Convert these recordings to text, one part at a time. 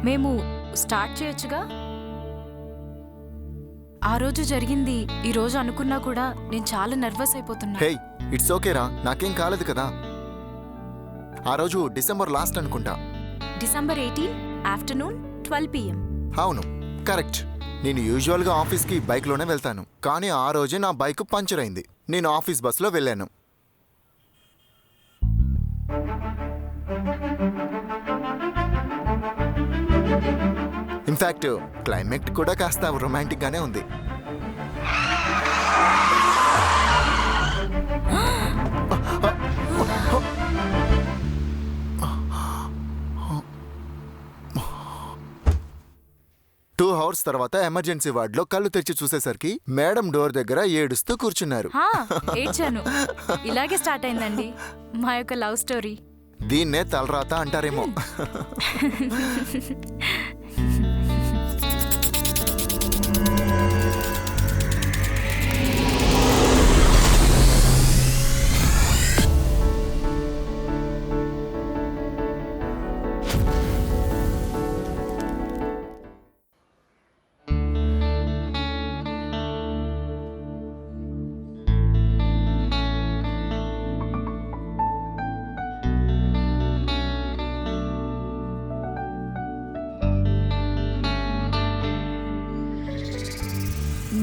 మేము స్టార్ట్ చేయొచ్చుగా. ఆ రోజు జరిగింది ఈ రోజు అనుకున్నా కూడా నేను చాలా నర్వస్ అయిపోతున్నా. హే, ఇట్స్ ఓకేరా, నాకేం కాలేదు కదా. ఆ రోజు డిసెంబర్ లాస్ట్ అనుకుంటా. December 18 afternoon 12 PM. అవును, కరెక్ట్. నేను యూజువల్గా ఆఫీస్కి బైక్లోనే వెళ్తాను, కానీ ఆ రోజే నా బైక్ పంచర్ అయింది. నేను ఆఫీస్ బస్లో వెళ్ళాను. ఇన్ఫ్యాక్ట్ క్లైమేట్ కూడా కాస్త రొమాంటిక్గానే ఉంది. టూ అవర్స్ తర్వాత ఎమర్జెన్సీ వార్డులో కళ్ళు తెరిచి చూసేసరికి మేడం డోర్ దగ్గర ఏడుస్తూ కూర్చున్నారు. ఏడ్చాను. ఇలాగే స్టార్ట్ అయిందండి మా యొక్క లవ్ స్టోరీ. దీన్నే తలరాత అంటారేమో.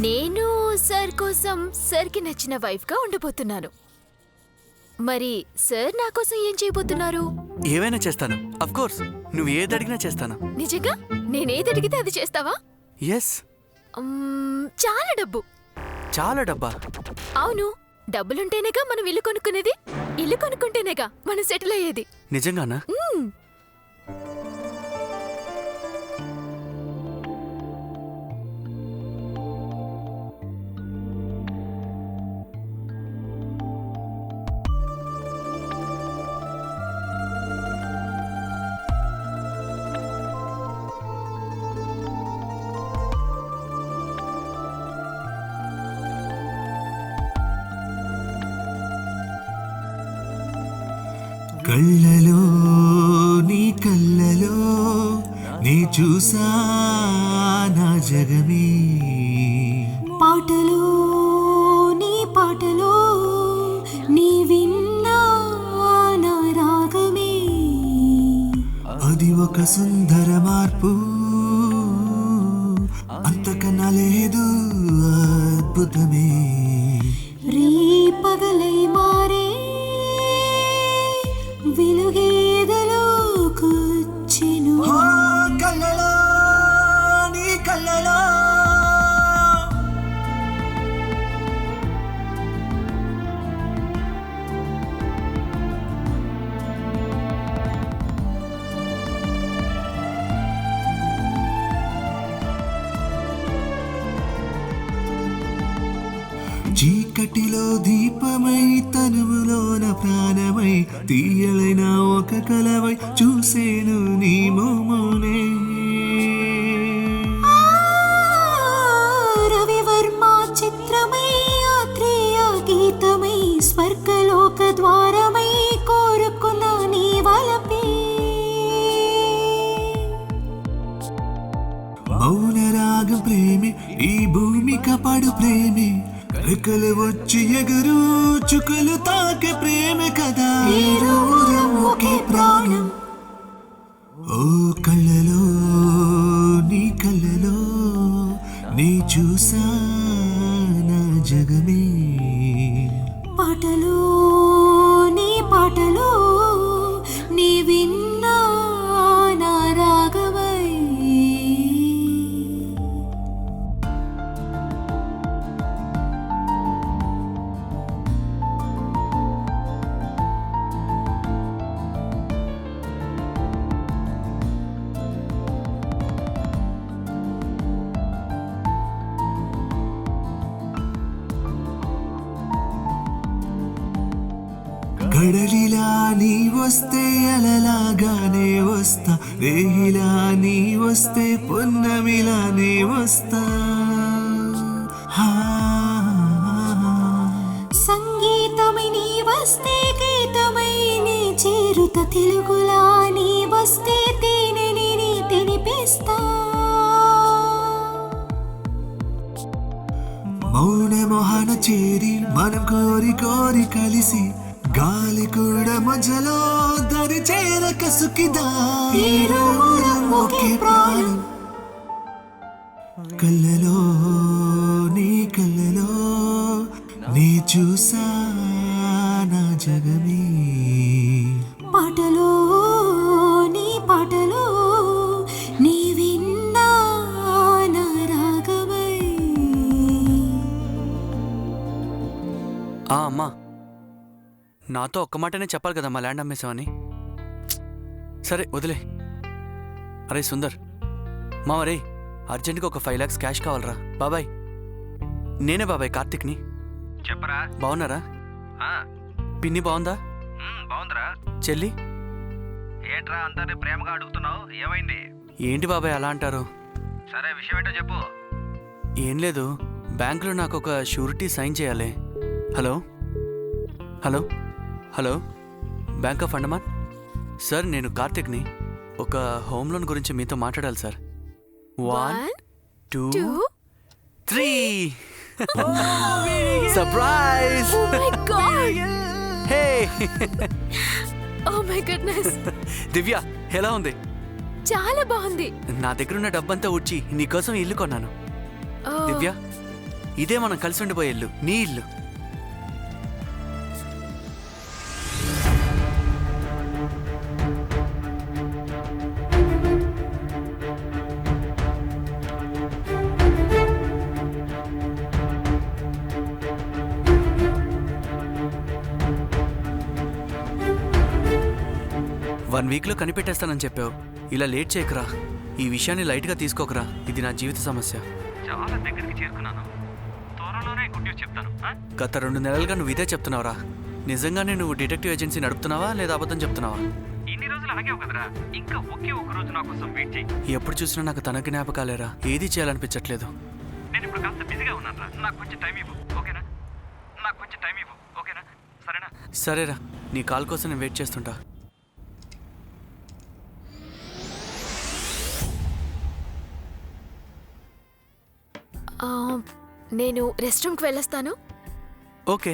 నేను సార్ కోసం సార్కి నచ్చిన వైఫ్గా ఉండబోతున్నాను. మరి సార్ నా కోసం ఏం చేయబోతున్నారు? ఏవైనా చేస్తాను. అఫ్ కోర్స్, నువ్వు ఏది అడిగినా చేస్తాను. నిజంగా? నేనేది అడిగితే అది చేస్తావా? ఎస్. చాలా డబ్బు. చాలా డబ్బా? అవును, డబ్బులుంటేనేగా మనం ఇల్లు కొనుక్కునేది. ఇల్లు కొనుక్కుంటేనేగా మనం సెటిల్ అయ్యేది. నిజంగానా? కళ్ళలో నీ కళ్ళలో నీ చూసా నా జగమే, పాటలో నీ పాటలో నీ విన్నా నా రాగమే. అది ఒక సుందర మార్పు, అంతకన్నా లేదు అద్భుతమే. రీ పగలై మారే వెలుగేదలో కూర్చెను. కళ్ళలో నీ కళ్ళలో చీకటిలో దీపమై తనువులోన ప్రాణమై తీయలైన ఒక కలవై చూసేను నీ మోమునే. రవివర్మ చిత్రమై ఆత్రేయ గీతమై స్వర్గలోక ద్వారమై కోరుకున్న నీ వలపే. మౌన రాగం ప్రేమే ఈ భూమిక పడు ప్రేమే, రెక్కలు వచ్చి ఎగురు చుక్కలు తాకే ప్రేమ కదా. ఇరువురం ఒకే ప్రాణం. ఓ కళ్ళలో నీ కళ్ళలో నీ చూసా నా జగమే, పాటలో నీ పాటలో నీ విన్నా నా రాగమై. కడలిలా నీ వస్తే అలలాగానే వస్తా, రేహిలా నీ వస్తే పొన్నమిలానే వస్తా. సంగీతమై నీ వస్తే గీతమై నీ చేరుత, తెలుగులా నీ వస్తే తేనెని నీ తెనిపే ఇస్తా. మౌన మొహన చేరి మనం కోరి కోరి కలిసి గాలి కూడా మధ్యలో దరి చేరక సుఖిదా. ఇరువురం ఒకే ప్రాణం. కళ్ళలో నీ కళ్ళలో నీ చూసా నా జగమే. పాటలో నీ పాటలో నీ విన్నా నా రాగమై. అమ్మా, నాతో ఒక్క మాటనే చెప్పాలి కదా మా ల్యాండ్ అమ్మేశామని. సరే వదిలే. అరే సుందర్ మామ, రే అర్జెంట్గా ఒక 5 lakhs క్యాష్ కావాలరా. బాబాయ్, నేనే బాబాయ్, కార్తిక్ని. చెప్పరా. బాగున్నారా? పిన్ని బాగుందా? బాగుందిరా. చెల్లి ఏంట్రా అందరినీ ప్రేమగా అడుగుతున్నావు, ఏమైంది? ఏంటి బాబాయ్ అలా అంటారు? సరే విషయం ఏంటో చెప్పు. ఏం లేదు, బ్యాంకులో నాకు ఒక షూరిటీ సైన్ చేయాలి. Hello hello hello, bank of Andaman sir, నేను కార్తిక్ని. ఒక హోమ్ లోన్ గురించి మీతో మాట్లాడాలి sir. 1 2 3 surprise. Oh my God! Hey Oh my goodness! దివ్య ఎలా ఉంది? చాలా బాగుంది. నా దగ్గరున్న డబ్బంతా ఉడ్చి నీకోసం ఇల్లు కొన్నాను. Oh. దివ్య, ఇదే మనం కలిసి ఉండిపోయే ఇల్లు, నీ ఇల్లు. వన్ వీక్లో కనిపెట్టేస్తానని చెప్పావు. ఇలా లేట్ చేయకురా. ఈ విషయాన్ని లైట్గా తీసుకోకరా. ఇది నా జీవిత సమస్య. చాలా దగ్గరికి చేరుకున్నాను. త్వరలోనే గుడ్ న్యూస్ చెప్తాను. గత 2 నెలలుగా నువ్వు ఇదే చెప్తున్నావురా. నిజంగానే నువ్వు డిటెక్టివ్ ఏజెన్సీ నడుపుతున్నావా లేదా అబద్ధం చెప్తున్నావా? ఇన్ని రోజులు అలాగే కదరా, ఇంకా ఒకే ఒక రోజు నా కోసం వెయిట్ చేయి. ఎప్పుడు చూసినా నాకు తన జ్ఞాపకాలేరా. ఏది చేయాలనిపించట్లేదు. నేను ఇప్పుడు కాస్త బిజీగా ఉన్నాను రా. నాకు కొంచెం టైం ఇవ్వు, ఓకేనా? నాకు కొంచెం టైం ఇవ్వు, ఓకేనా? సరేనా? సరేరా, నీ కాల్ కోసం నేను వెయిట్ చేస్తుంటా. నేను రెస్ట్ రూమ్కి వెళ్ళొస్తాను. Okay.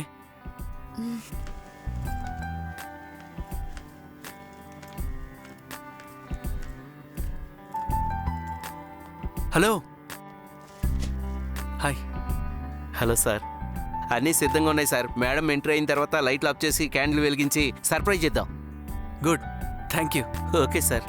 Hello, hi. Hello sir, అన్నీ సిద్ధంగా ఉన్నాయి సార్. మేడం ఎంట్రీ అయిన తర్వాత లైట్లు ఆఫ్ చేసి క్యాండిల్ వెలిగించి సర్ప్రైజ్ చేద్దాం. Good, thank you. Okay sir.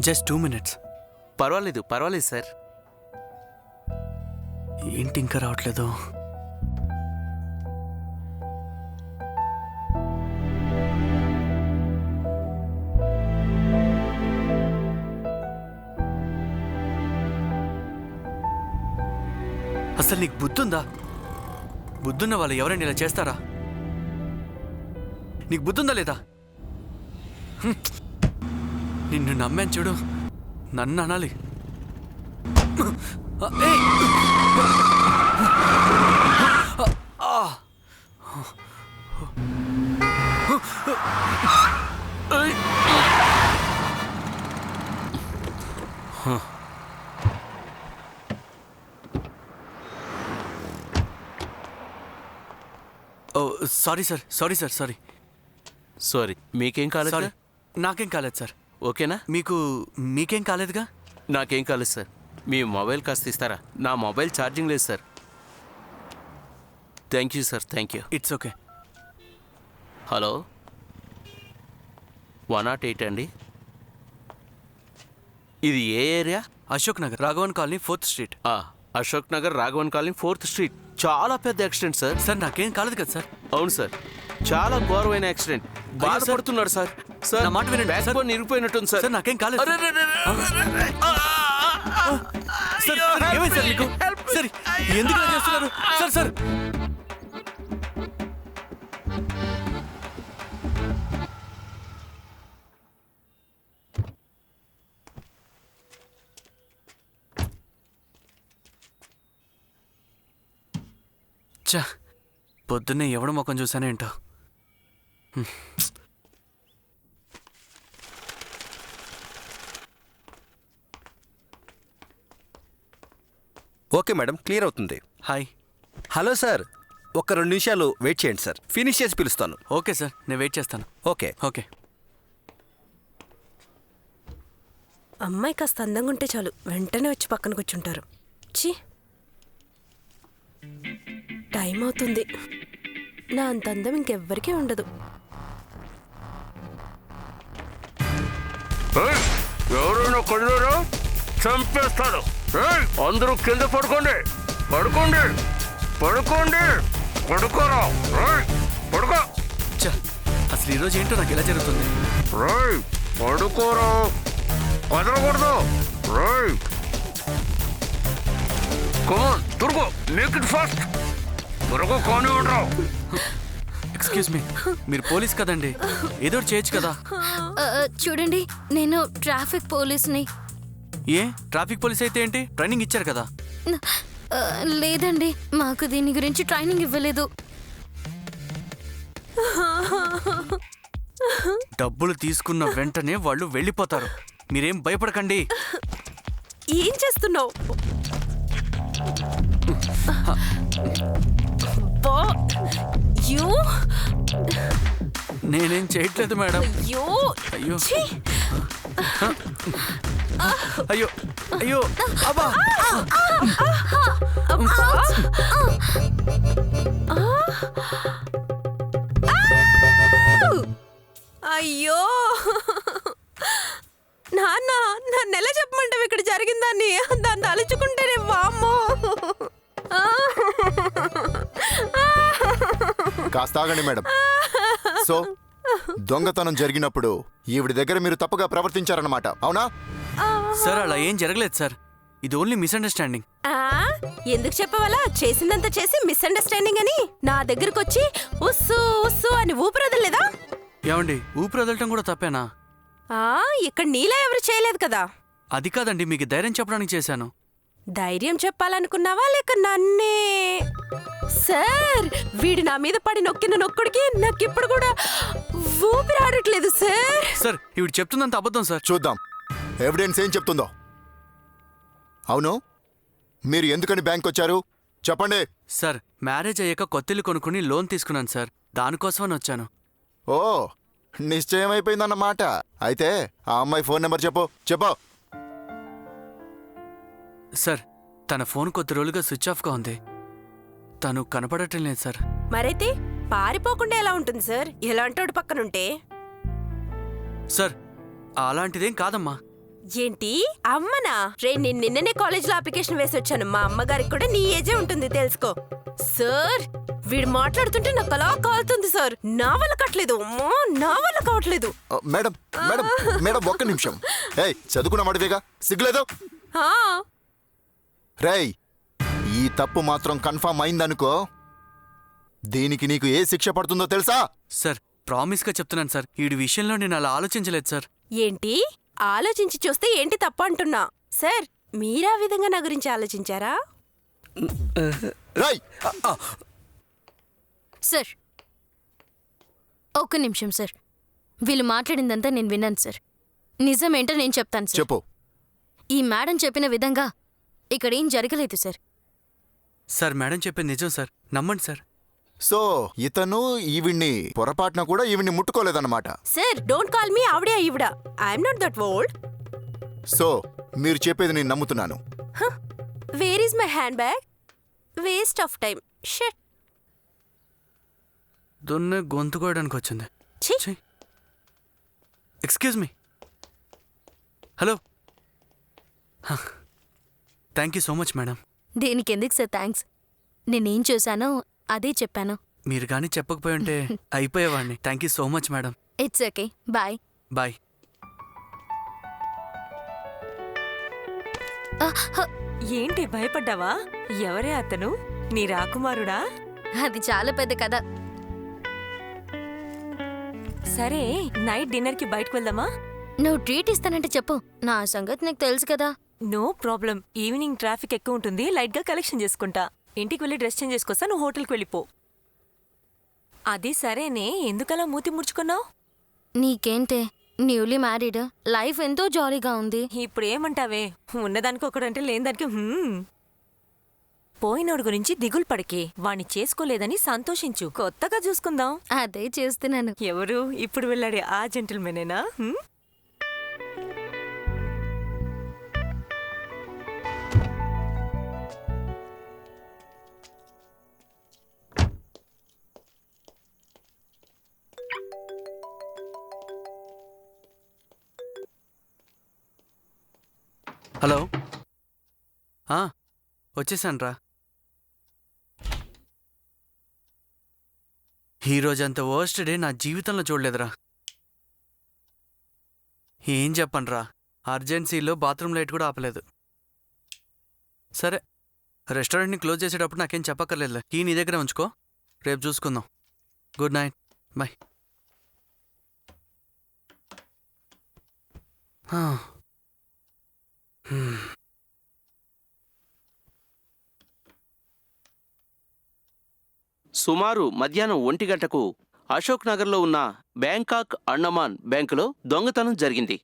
Just 2 minutes. పర్వాలేదు పర్వాలేదు సార్. ఏంటి ఇంకా రావట్లేదు? అసలు నీకు బుద్ధుందా? బుద్ధున్న వాళ్ళు ఎవరైనా ఇలా చేస్తారా? నీకు బుద్ధుందా లేదా? నిన్ను నమ్మాను చూడు, నన్ను అనాలి. Sorry sir, sorry sir, sorry. Sorry, మీకేం కాలేదు? సారీ, నాకేం కాలేదు సార్. ఓకేనా? మీకేం కాలేదుగా? నాకేం కాలేదు సార్. మీ మొబైల్ కాస్త ఇస్తారా? నా మొబైల్ ఛార్జింగ్ లేదు sir. Thank you sir, thank you. It's okay. Hello, 108 అండి. ఇది ఏ area? Ashok Nagar, Raghavan colony, 4th Street. Ashok Nagar, Raghavan colony, 4th Street. చాలా పెద్ద యాక్సిడెంట్ సార్. సార్ నాకేం కాలేదు కదా సార్? అవును సార్, చాలా ఘోరమైన యాక్సిడెంట్. బాధపడుతున్నాడు సార్. సార్ నా మాట వినండి. బ్యాక్ బోన్ ఇరిగిపోయినట్టుంది సార్. సార్ నాకేం కాలేదు. సార్ ఏమైంది సార్ మీకు? సార్ ఎందుకు ఇలా చేస్తున్నారు? సార్ సార్ చ్చ, పొద్దున్నే ఎవడ ముఖం చూసానేంటో. ఓకే మేడం, క్లియర్ అవుతుంది. హాయ్. హలో సార్, ఒక 2 నిమిషాలు వెయిట్ చేయండి సార్, ఫినిష్ చేసి పిలుస్తాను. ఓకే సార్, నేను వెయిట్ చేస్తాను. ఓకే. ఓకే. అమ్మాయి కాస్త అందంగా ఉంటే చాలు, వెంటనే వచ్చి పక్కన కూర్చుంటారు. ఛీ, టైం అవుతుంది. నా అంత అందం ఇంకెవ్వరికీ ఉండదు. ఎవరైనా కొన్నారో చంపేస్తాడు. అందరూ కింద పడుకోండి, పడుకోండి, పడుకోండి, పడుకోరా, పడుకో. చ్చ, అసలు ఈరోజు ఏంటో నాకు ఇలా జరుగుతుంది. పడుకోరా, కదలకూడదు. కమాన్, త్వరగా, మేక్ ఇట్ ఫాస్ట్, త్వరగా కానీ ఉండరా. ఎక్స్క్యూజ్ మీ, మీరు పోలీస్ కదండి, ఏదో ఒకటి చేయొచ్చు కదా. చూడండి, నేను ట్రాఫిక్ పోలీస్ని. ఏ ట్రాఫిక్ పోలీస్ అయితే ఏంటి, ట్రైనింగ్ ఇచ్చారు కదా. లేదండి, మాకు దీని గురించి ట్రైనింగ్ ఇవ్వలేదు. డబ్బులు తీసుకున్న వెంటనే వాళ్ళు వెళ్ళిపోతారు, మీరేం భయపడకండి. ఏం చేస్తున్నావు? నేనేం చేయట్లేదు మేడం. అయ్యో, అయ్యో అయ్యో అయ్యో, అబ్బా. అయ్యో నాన్న, నన్ను ఎలా చెప్పమంటావు ఇక్కడ జరిగిందాన్ని? దాన్ని తలుచుకుంటేనే వామ్మో. కాస్త ఆగండి మేడం. సో దొంగతనం జరిగినప్పుడు ఈవిడ దగ్గర మీరు తప్పుగా ప్రవర్తించారన్నమాట, అవునా? సార్ అలా ఏం జరగలేదు సార్, ఇది ఓన్లీ మిస్అండర్స్టాండింగ్. ఎందుకు చెప్పవాలా? చేసిందంతా చేసి మిస్అండర్స్టాండింగ్ అని నా దగ్గరకు వచ్చి ఉస్సు ఉస్సు అని ఊపిరదలేదా? ఏమండి, ఊపిరి వదలటం కూడా తప్పేనా? ఇక్కడ నీలా ఎవరు చేయలేదు కదా. అది కాదండి, మీకు ధైర్యం చెప్పడానికి చేశాను. ధైర్యం చెప్పాలనుకున్నావా లేక నన్నే? సార్, వీడు నా మీద పడి నొక్కిన నొక్కుడికి నాకిప్పుడు కూడా ఊపిరాడట్లేదు సార్. సార్, ఇవి చెప్తుందంత అబద్ధం సార్. చూద్దాం ఎవిడెన్స్ ఏం చెప్తుందో. అవును, మీరు ఎందుకని బ్యాంక్ వచ్చారు చెప్పండి. సార్, మ్యారేజ్ అయ్యాక కొత్తిల్లు కొనుక్కుని లోన్ తీసుకున్నాను సార్, దానికోసమని వచ్చాను. ఓ, నిశ్చయం అయిపోయిందన్నమాట. అయితే ఆ అమ్మాయి ఫోన్ నెంబర్ చెప్పు. సార్, తన ఫోన్ కొద్ది రోజులుగా స్విచ్ ఆఫ్గా ఉంది, తను కనపడటం లేదు సార్. మరైతే పారిపోకుండా ఎలా ఉంటుంది సార్, ఎలాంటోడు పక్కనుంటే? సార్, అలాంటిదేం కాదమ్మా. ఏంటి అమ్మనా? నేను నిన్ననే కాలేజ్ లో అప్లికేషన్ వేసి వచ్చాను. మా అమ్మగారికి కూడా నీ ఏజే ఉంటుంది, తెలుసుకో. సార్, వీడు మాట్లాడుతుంటే నాకు అలా కాలుతుంది సార్, నా వల్ల కట్టలేదు. అమ్మో, నా వల్ల కావట్లేదు. మేడం మేడం మేడం, ఒక్క నిమిషం. ఏయ్, చదువుకున్న మాటవేగా, సిగ్గులేదు? రేయ్, ఈ తప్పు మాత్రం కన్ఫర్మ్ అయిందనుకో, దీనికి నీకు ఏ శిక్ష పడుతుందో తెలుసా? సార్, ప్రామిస్గా చెప్తున్నాను సార్, ఈ విషయంలో నేను అలా ఆలోచించలేదు సార్. ఏంటి ఆలోచించి చూస్తే ఏంటి తప్పు అంటున్నా? సార్, మీరా విధంగా నా గురించి ఆలోచించారా? రేయ్, సార్, ఒక్క నిమిషం సార్. వీళ్ళు మాట్లాడిందంతా నేను విన్నాను సార్. నిజమేంటో నేను చెప్తాను సార్. చెప్పు. ఈ మేడం చెప్పిన విధంగా ఇక్కడేం జరగలేదు సార్. సార్, మేడం చెప్పేది నిజం సార్, నమ్మండి సార్. సో ఇతను ఈవిడ్ని పొరపాటున కూడా ఈవిడ్ని ముట్టుకోలేదన్నమాట. సార్, డోంట్ కాల్ మీ ఆవిడ ఈవిడ. I'm not that old. So మీరు చెప్పేది నేను నమ్ముతున్నాను. Where is my handbag? Waste of time. Shut. దొన్నే గొంతు కోయడానికి వచ్చింది. ఛీ. Excuse me. Hello. Thank you so much madam. దీనికి ఎందుకు సార్ థ్యాంక్స్? నేనేం చూశానో అదే చెప్పాను. మీరు కానీ చెప్పకపోయి ఉంటే అయిపోయేవాడిని. Thank you so much madam. It's okay, bye. Bye. ఏంటి భయపడ్డావా? ఎవరే అతను? నీ రాకుమారుడా? అది చాలా పెద్ద కథ. సరే, నైట్ డిన్నర్ కి బయటకు వెళ్దామా? నువ్వు ట్రీట్ ఇస్తానంటే చెప్పు, నా సంగతి నీకు తెలుసు కదా. No problem. ఈవినింగ్ ట్రాఫిక్ ఎక్కువ ఉంటుంది, లైట్ గా కలెక్షన్ చేసుకుంటా. ఇంటికి వెళ్ళి డ్రెస్ చేంజ్ చేసుకొస్తా, నువ్వు హోటల్కి వెళ్ళిపో. అది సరేనే, ఎందుకలా మూతి ముడుచుకున్నావు? నీకేంటే, న్యూలీ మ్యారీడ్, లైఫ్ ఎంతో జాలీగా ఉంది. ఇప్పుడు ఏమంటావే, ఉన్నదానికి ఒకడంటే లేనిదానికి పోయినోడు గురించి దిగులు పడకే, వాణ్ణి చేసుకోలేదని సంతోషించు, కొత్తగా చూసుకుందాం. అదే చేస్తున్నాను. ఎవరు ఇప్పుడు వెళ్ళాడే ఆ జెంటిల్మెనేనా? హలో, వచ్చేసాను రా. ఈరోజంత వర్స్ట్ డే నా జీవితంలో చూడలేదురా. ఏం చెప్పనురా, అర్జెన్సీలో బాత్రూమ్ లైట్ కూడా ఆపలేదు. సరే, రెస్టారెంట్ని క్లోజ్ చేసేటప్పుడు నాకేం చెప్పక్కర్లేదు. ఈ నీ దగ్గర ఉంచుకో, రేపు చూసుకుందాం. Good night, bye. సుమారు మధ్యాహ్నం 1 గంటకు అశోక్ నగర్లో ఉన్న బ్యాంకాక్ అండమాన్ బ్యాంకులో దొంగతనం జరిగింది.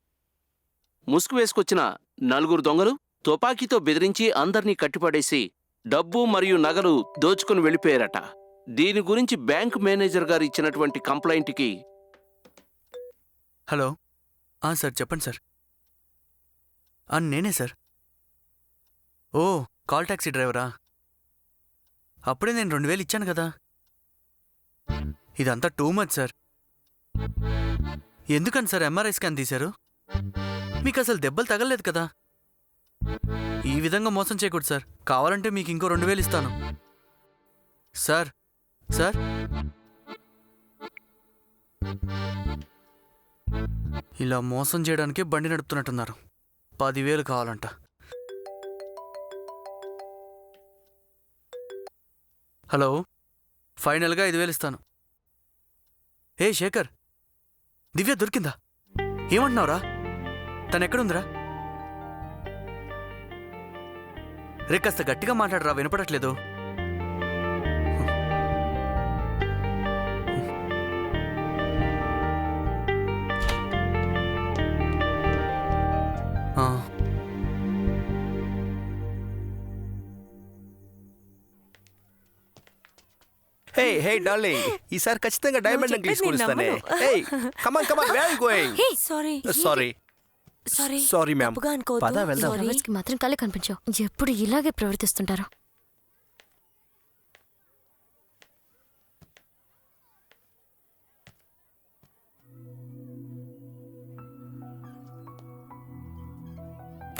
ముసుగు వేసుకొచ్చిన 4 దొంగలు తుపాకీతో బెదిరించి అందర్నీ కట్టిపడేసి డబ్బు మరియు నగలు దోచుకుని వెళ్ళిపోయారట. దీని గురించి బ్యాంక్ మేనేజర్ గారు ఇచ్చినటువంటి కంప్లైంట్కి. హలో, సార్ చెప్పండి సార్. నేనే సార్. ఓ, కాల్ ట్యాక్సీ డ్రైవరా? అప్పుడే నేను 2000 ఇచ్చాను కదా. ఇదంతా టూ మచ్ సార్. ఎందుకని సార్ ఎంఆర్ఐ స్కాన్ తీశారు? మీకు అసలు దెబ్బలు తగలలేదు కదా. ఈ విధంగా మోసం చేయకూడదు సార్. కావాలంటే మీకు ఇంకో 2000 ఇస్తాను సార్. సార్, ఇలా మోసం చేయడానికి బండి నడుపుతున్నట్టున్నారు. 10,000 కావాలంట. హలో, ఫైనల్గా 5,000 ఇస్తాను. ఏ శేఖర్, దివ్య దొరికిందా? ఏమంటున్నావురా? తనెక్కడుందిరా? రే, కాస్త గట్టిగా మాట్లాడరా, వినపడట్లేదు. హే హే డార్లింగ్, ఈసారి ఖచ్చితంగా డైమండ్ నెక్లెస్ కొనిస్తానే. Hey come on come on, where are you going? Sorry sorry sorry sorry ma'am. తప్పుగా అనుకోవద్దు. పద వెళ్దాం. Sorry. లవర్స్కి మాత్రం కళ్ళే కనిపించవు. ఎప్పుడు ఇలాగే ప్రవర్తిస్తుంటారు.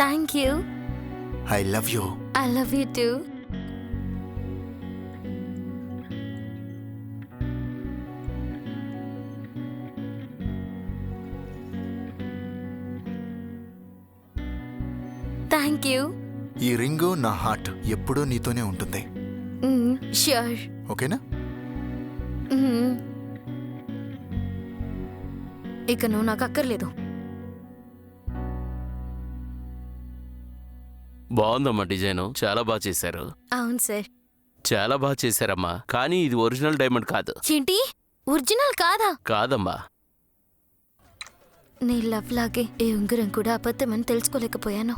Thank you. I love you. I love you too. Thank you. ఈ రింగు నా హార్ట్ ఎప్పుడూ నీతోనే ఉంటుంది. ష్యూర్. ఓకేనా? ఇక నువ్వు నాకు అక్కర్లేదు. బాగుందమ్మా డిజైను, చాలా బాగా చేశారు. అవును సార్. చాలా బాగా చేశారమ్మా, కానీ ఇది ఒరిజినల్ డైమండ్ కాదు. ఏంటి, ఒరిజినల్ కాదా? కాదమ్మా. నీ లవ్ లాగే ఈ ఉంగరం కూడా అబద్ధమని తెలుసుకోలేకపోయాను.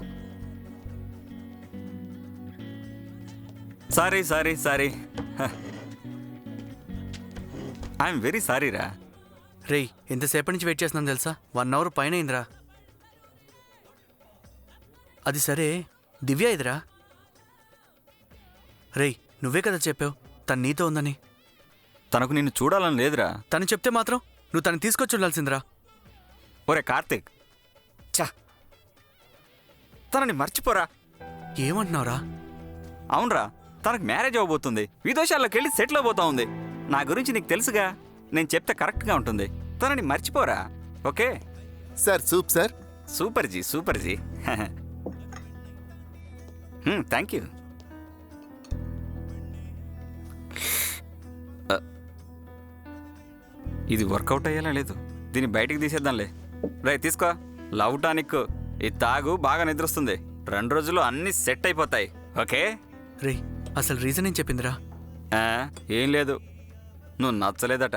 Sorry sorry sorry, I'm very sorry రా. రేయ్, ఎంతసేపటి నుంచి వెయిట్ చేస్తున్నాను తెలుసా? 1 అవర్ పైన అయిందిరా. అది సరే, దివ్య ఇదిరా? రేయ్, నువ్వే కదా చెప్పావు తను నీతో ఉందని. తనకు నిన్ను చూడాలని లేదురా. తను చెప్తే మాత్రం నువ్వు తను తీసుకొచ్చి ఉండాల్సిందిరా. ఒరే కార్తీక్, చా, తనని మర్చిపోరా. ఏమంటున్నావురా? అవునరా, తనకు మ్యారేజ్ అవ్వబోతుంది, విదేశాల్లోకి వెళ్ళి సెటిల్ అవబోతా ఉంది. నా గురించి నీకు తెలుసుగా, నేను చెప్తే కరెక్ట్గా ఉంటుంది. తనని మర్చిపోరా, ఓకే? సార్ సూప్ sir. Super ji, super ji. Thank you. ఇది వర్కౌట్ అయ్యేలా లేదు, దీన్ని బయటికి తీసేద్దాంలే. రే తీసుకో, లవ్ టానిక్. ఇది తాగు, బాగా నిద్రొస్తుంది. 2 రోజుల్లో అన్నీ సెట్ అయిపోతాయి, ఓకే? రే, అసలు రీజన్ ఏం చెప్పిందిరా? ఏం లేదు, నువ్వు నచ్చలేదట.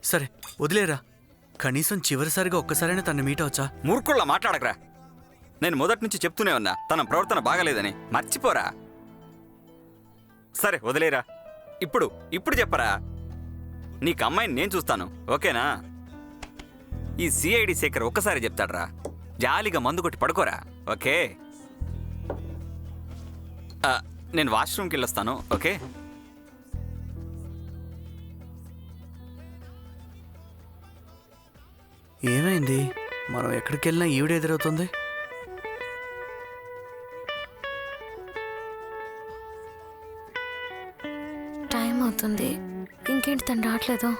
సరే వదిలేరా, కనీసం చివరిసారిగా ఒక్కసారైనా తను మీట్ అవచ్చా? మూర్ఖుళ్ళ మాట్లాడకరా. నేను మొదటి నుంచి చెప్తూనే ఉన్నా తన ప్రవర్తన బాగలేదని. మర్చిపోరా. సరే వదిలేరా. ఇప్పుడు చెప్పరా. నీకు అమ్మాయిని నేను చూస్తాను, ఓకేనా? ఈ సిఐడి శేఖర్ ఒక్కసారి చెప్తాడ్రా. జాలిగా మందు కొట్టి పడుకోరా, ఓకే? నేను వాష్రూమ్కి వెళ్ళొస్తాను, ఓకే? ఏమైంది? మనం ఎక్కడికి వెళ్ళినా ఈవిడ ఎదురవుతుంది. టైం అవుతుంది, ఇంకేంటి తను రావట్లేదు.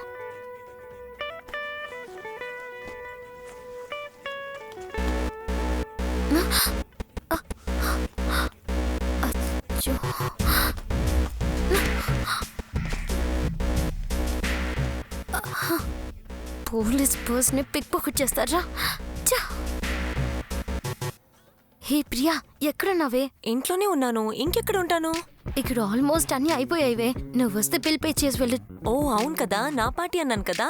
పోలీస్ పర్స్ని పిక్ పాకెట్ చేస్తారా? హే ప్రియా, ఎక్కడున్నావే? ఇంట్లోనే ఉన్నాను, ఇంకెక్కడ ఉంటాను? ఇక్కడ ఆల్మోస్ట్ అన్ని అయిపోయాయివే. నువ్వు వస్తే బిల్ పే చేసి వెళ్ళు. ఓ అవును కదా, నా పార్టీ అన్నాను కదా.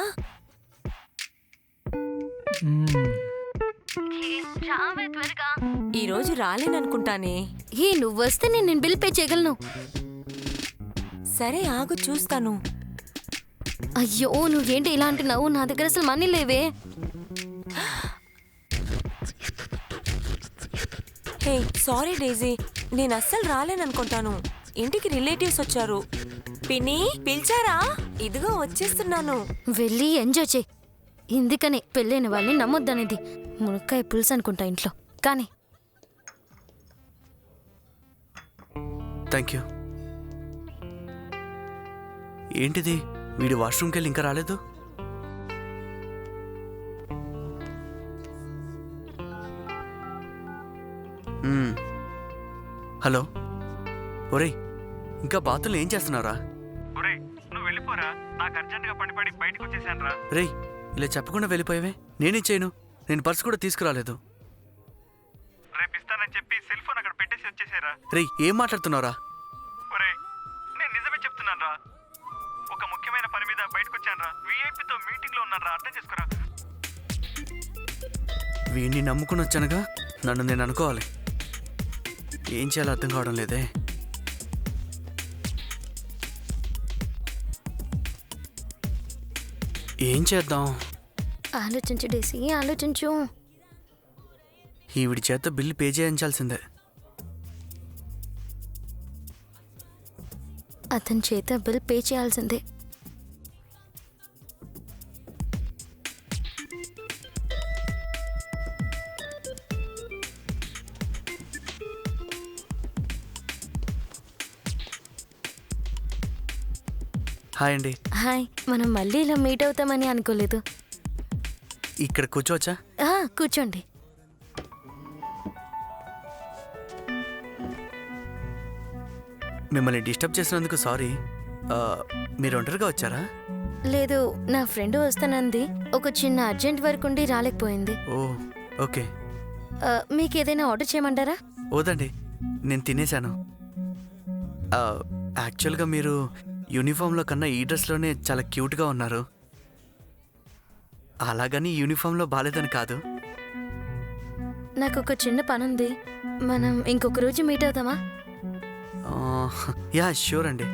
ఈ రోజు రాలేననుకుంటానే. హే నువ్వు వస్తే నేను బిల్ పే చేయగలను. సరే ఆగు, చూస్తాను. అయ్యో నువ్వేంటి ఇలా అంటున్నావు? నా దగ్గర అసలు మనీ లేవే. హే సారీ డేజీ, నేను అస్సలు రాలేననుకుంటాను. ఇంటికి రిలేటివ్స్ వచ్చారు. పిన్ని పిలిచారా? ఇదిగో వచ్చేస్తున్నాను. వెళ్ళి ఎంజాయ్ చేయి. ఇందుకనే పెళ్ళైన వాళ్ళని నమ్మొద్దనేది. మునక్కాయ పులుసు అనుకుంటా ఇంట్లో. కానీ థ్యాంక్ యూ. ఏంటిది, వీడు వాష్రూమ్కి వెళ్ళి ఇంకా రాలేదు? హలో, ఒరేయ్ ఇంకా బాతులు ఏం చేస్తున్నారా? ఒరేయ్ నువ్వు వెళ్ళిపోరా, నాకు అర్జెంటుగా పడి బయటకు వచ్చేసాను రా. రేయ్ ఇలా చెప్పకుండా వెళ్ళిపోయావే. నేనేం చేయను? నేను పర్సు కూడా తీసుకురాలేదు. రేపు ఇస్తానని చెప్పి సెల్ ఫోన్ అక్కడ పెట్టేసి వచ్చేసారా. రేయ్ ఏం మాట్లాడుతున్నావురా? ఒరేయ్ నేను నిజమే చెప్తున్నాను రా. ఒక ముఖ్యమైన పని మీద బయటకు వచ్చాను రా. విఐపితో మీటింగ్ లో ఉన్నాను రా, అర్థం చేసుకోరా. వీడిని నమ్ముకుని వచ్చానుగా, నన్ను నేను అనుకోవాలి. ఏం చేయాలో అర్థం కావడం లేదే. ఏం చేద్దాం? ఆలోచించు డేసి, ఆలోచించు. ఈవిడి చేత బిల్లు పే చేయించాల్సిందే. అతని చేత బిల్ పే చేయాల్సిందే. హాయ్ అండి. హాయ్, మనం మళ్ళీ ఇలా మీట్ అవుతామని అనుకోలేదు. ఇక్కడ కూర్చోవచ్చా? కూర్చోండి. మిమ్మల్ని డిస్టర్బ్ చేసినందుకు సారీ. మీరు ఒంటరిగా వచ్చారా? లేదు, నా ఫ్రెండ్ వస్తానంది. ఒక చిన్న అర్జెంట్ వర్క్ ఉండి రాలేకపోయింది. ఓ ఓకే. మీకు ఏదైనా ఆర్డర్ చేయమంటారా? వద్దండి, నేను తినేశాను. యాక్చువల్గా మీరు యూనిఫామ్లో కన్నా ఈ డ్రెస్లోనే చాలా క్యూట్గా ఉన్నారు. అలాగని యూనిఫామ్లో బాలేదని కాదు. నాకు ఒక చిన్న పని ఉంది. మనం ఇంకొక రోజు మీట్ అవుతామా? యా ష్యూర్ అండి.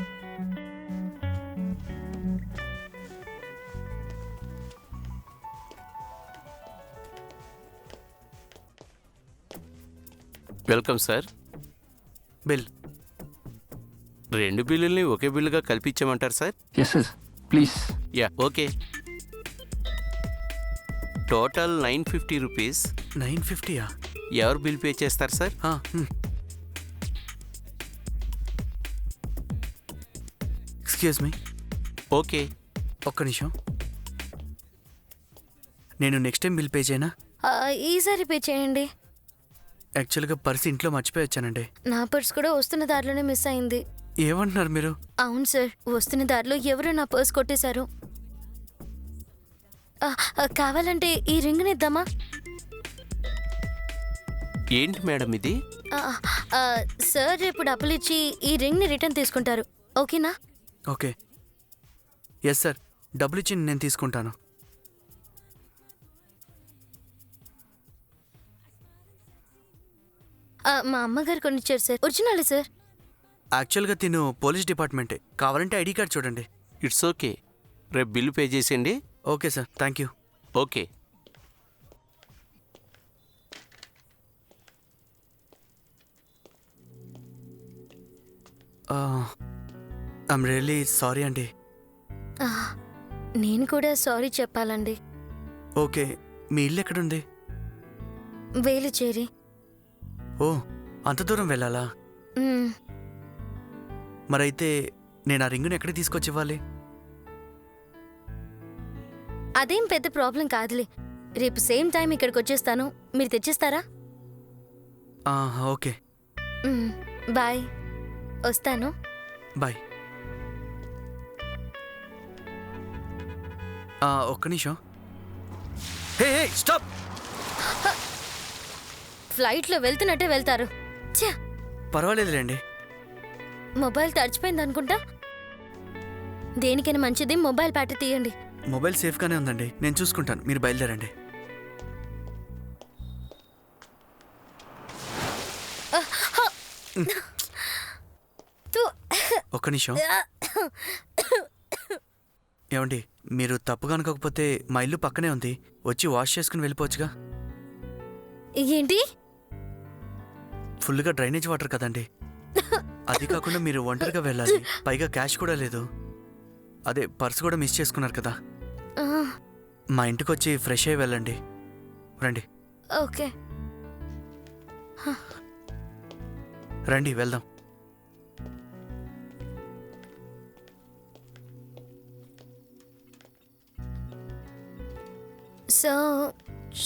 Welcome sir. బిల్. 2 బిల్లుల్ని ఒకే బిల్లుగా కల్పించమంటారు సార్? Yes sir please. Yeah okay. Total 950 rupees. 950యా? ఎవరు బిల్ పే చేస్తారు సార్? Excuse me. ఓకే ఒక్క నిమిషం. నేను నెక్స్ట్ టైం బిల్ పే చేయనా? ఈసారి పే చేయండి. యాక్చువల్గా పర్స్ ఇంట్లో మర్చిపోయి వచ్చానండి. నా పర్స్ కూడా వస్తున్న దారిలోనే మిస్ అయింది. ఏమంటున్నారు మీరు? అవును సార్, వస్తున్న దారిలో ఎవరో నా పర్స్ కొట్టేశారు. కావాలంటే ఈ రింగ్ని ఇద్దామా? ఏంటి మేడం ఇది? సార్ రేపు డబ్బులు ఇచ్చి ఈ రింగ్ని రిటర్న్ తీసుకుంటారు, ఓకేనా? ఓకే. ఎస్ సార్, డబ్బులు ఇచ్చి నేను తీసుకుంటాను. మా అమ్మగారు కొనిచ్చారు సార్, ఒరిజినల్ సార్. యాక్చువల్గా తిను పోలీస్ డిపార్ట్మెంటే, కావాలంటే ఐడి కార్డ్ చూడండి. It's okay. రేపు బిల్లు పే చేసేయండి. Okay sir, thank you. Okay. I'm really sorry అండి. నేను కూడా సారీ చెప్పాలండి. ఓకే, మీ ఇల్లు ఎక్కడుంది? వేలుచేరి. ఓ, అంత దూరం వెళ్ళాలా? మరైతే నేను ఆ రింగుని ఎక్కడికి తీసుకొచ్చి ఇవ్వాలి? అదేం పెద్ద ప్రాబ్లం కాదులే, రేపు సేమ్ టైం ఇక్కడికి వచ్చేస్తాను, మీరు తెచ్చిస్తారా? ఓకే. బాయ్, వస్తాను. బాయ్. ఒక్క నిమిషం. హే హే, స్టాప్. ఫ్లైట్లో వెళ్తున్నట్టే వెళ్తారు. ఛ! పర్వాలేదులేండి. మొబైల్ తడిచిపోయింది అనుకుంటా. దేనికైనా మంచిది మొబైల్ బ్యాటరీ తీయండి. మొబైల్ సేఫ్గానే ఉందండి, నేను చూసుకుంటాను, మీరు బయలుదేరండి. ఒక్క నిమిషం. ఏమండి, మీరు తప్పుగా అనుకోకపోతే మా ఇల్లు పక్కనే ఉంది, వచ్చి వాష్ చేసుకుని వెళ్ళిపోవచ్చుగా. ఏంటి? ఫుల్గా డ్రైనేజ్ వాటర్ కదండి, అది కాకుండా మీరు ఒంటరిగా వెళ్ళాలి, పైగా క్యాష్ కూడా లేదు. అదే పర్స్ కూడా మిస్ చేసుకున్నారు కదా. మా ఇంటికి వచ్చి ఫ్రెష్ అయ్యి వెళ్ళండి. రండి. ఓకే, రండి వెళ్దాం. సో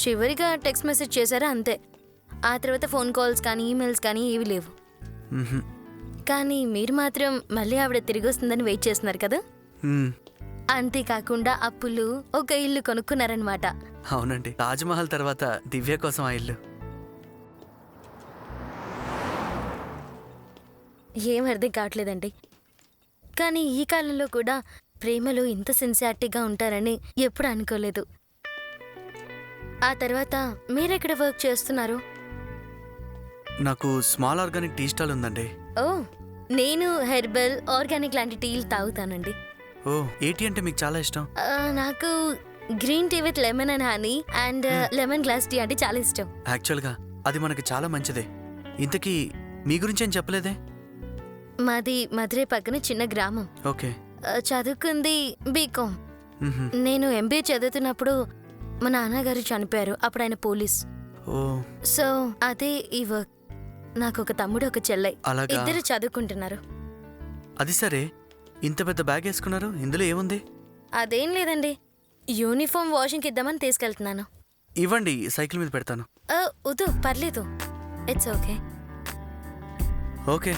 చివరిగా టెక్స్ట్ మెసేజ్ చేశారా అంతే. ఆ తర్వాత ఫోన్ కాల్స్ కానీ ఈమెయిల్స్ కానీ ఏవి లేవు. కానీ మీరు మాత్రం మళ్ళీ ఆవిడ తిరిగి వస్తుందని వెయిట్ చేస్తున్నారు కదా. అంతేకాకుండా అప్పులు, ఒక ఇల్లు కొనుక్కున్నారనమాట. అవునండి, తాజ్మహల్ తర్వాత దివ్య కోసం ఆ ఇల్లు. ఏం అర్థం కావట్లేదండి, కానీ ఈ కాలంలో కూడా ప్రేమలో ఇంత సిన్సియారిటీగా ఉంటారని ఎప్పుడు అనుకోలేదు. ఆ తర్వాత మీరెక్కడ వర్క్ చేస్తున్నారు? నాకు స్మాల్ ఆర్గానిక్ టీ స్టాల్ ఉందండి. ఓ, నేను హెర్బల్ ఆర్గానిక్ లాంటి టీలు తాగుతానండి. ఓ, ఏ టీ అంటే మీకు చాలా ఇష్టం? నాకు green tea with lemon and honey and lemon glass tea అంటే చాలా ఇష్టం. యాక్చువల్గా అది మనకి చాలా మంచిదే. ఇంతకీ మీ గురించి ఏం చెప్పలేదే? మాది మధురై పక్కన చిన్న గ్రామం. ఓకే. చదువుకుంది బీకామ్. నేను ఎంబీఏ చదువుతున్నప్పుడు మా నాన్నగారు చనిపోయారు, అప్పుడు ఆయన పోలీస్. సో అదే ఈ వర్క్. నాకు ఒక తమ్ముడు, ఒక చెల్లె, ఇద్దరు చదువుకుంటున్నారు. అది సరే, ఇంత పెద్ద బ్యాగ్ వేసుకున్నారు, ఇందులో ఏముంది? అదేం లేదండి, యూనిఫామ్ వాషింగ్కి ఇద్దామని తీసుకెళ్తున్నాను. ఇవ్వండి, సైకిల్ మీద పెడతాను. వద్దు, పర్లేదు, ఇట్స్ ఓకే. ఓకే.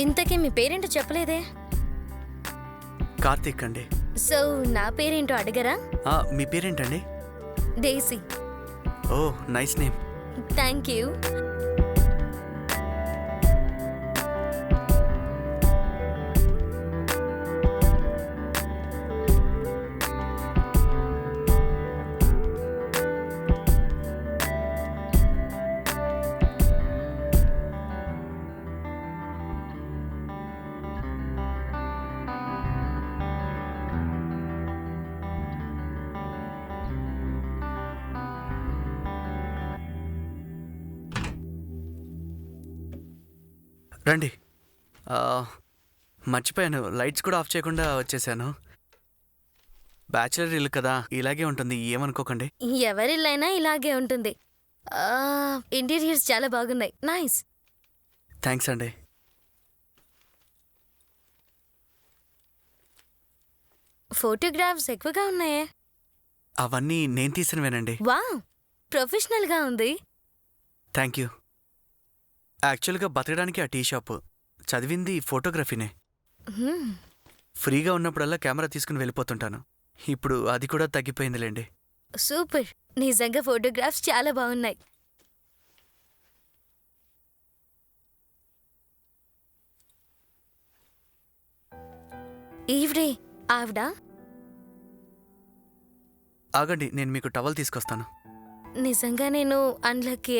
ఇంతకీ మీ పేరేంటో చెప్పలేదే? కార్తీక్ అండి. సో నా పేరేంటో అడగరా? మీ పేరేంటండి? డేసీ. ఓ, నైస్ నేమ్. Thank you. రండి. మర్చిపోయాను, లైట్స్ కూడా ఆఫ్ చేయకుండా వచ్చేసాను. బ్యాచిలర్ ఇల్లు కదా, ఇలాగే ఉంటుంది, ఏమనుకోకండి. ఎవరిల్లైనా ఇలాగే ఉంటుంది. ఇంటీరియర్స్ చాలా బాగున్నాయి, నైస్. థ్యాంక్స్ అండి. ఫోటోగ్రాఫ్స్ ఎక్కువగా ఉన్నాయే. అవన్నీ నేను తీసినవేనండి. వావ్, ప్రొఫెషనల్గా ఉంది. Thank you. యాక్చువల్గా బతకడానికి ఆ టీ షాప్, చదివింది ఫోటోగ్రఫీనే. ఫ్రీగా ఉన్నప్పుడల్లా కెమెరా తీసుకుని వెళ్ళిపోతుంటాను. ఇప్పుడు అది కూడా తగ్గిపోయిందిలేండి. సూపర్, నిజంగా ఫోటోగ్రాఫ్స్ చాలా బాగున్నాయి. ఈవిడే ఆవిడ? ఆగండి, నేను మీకు టవల్ తీసుకొస్తాను. నిజంగా నేను అన్లక్కీ.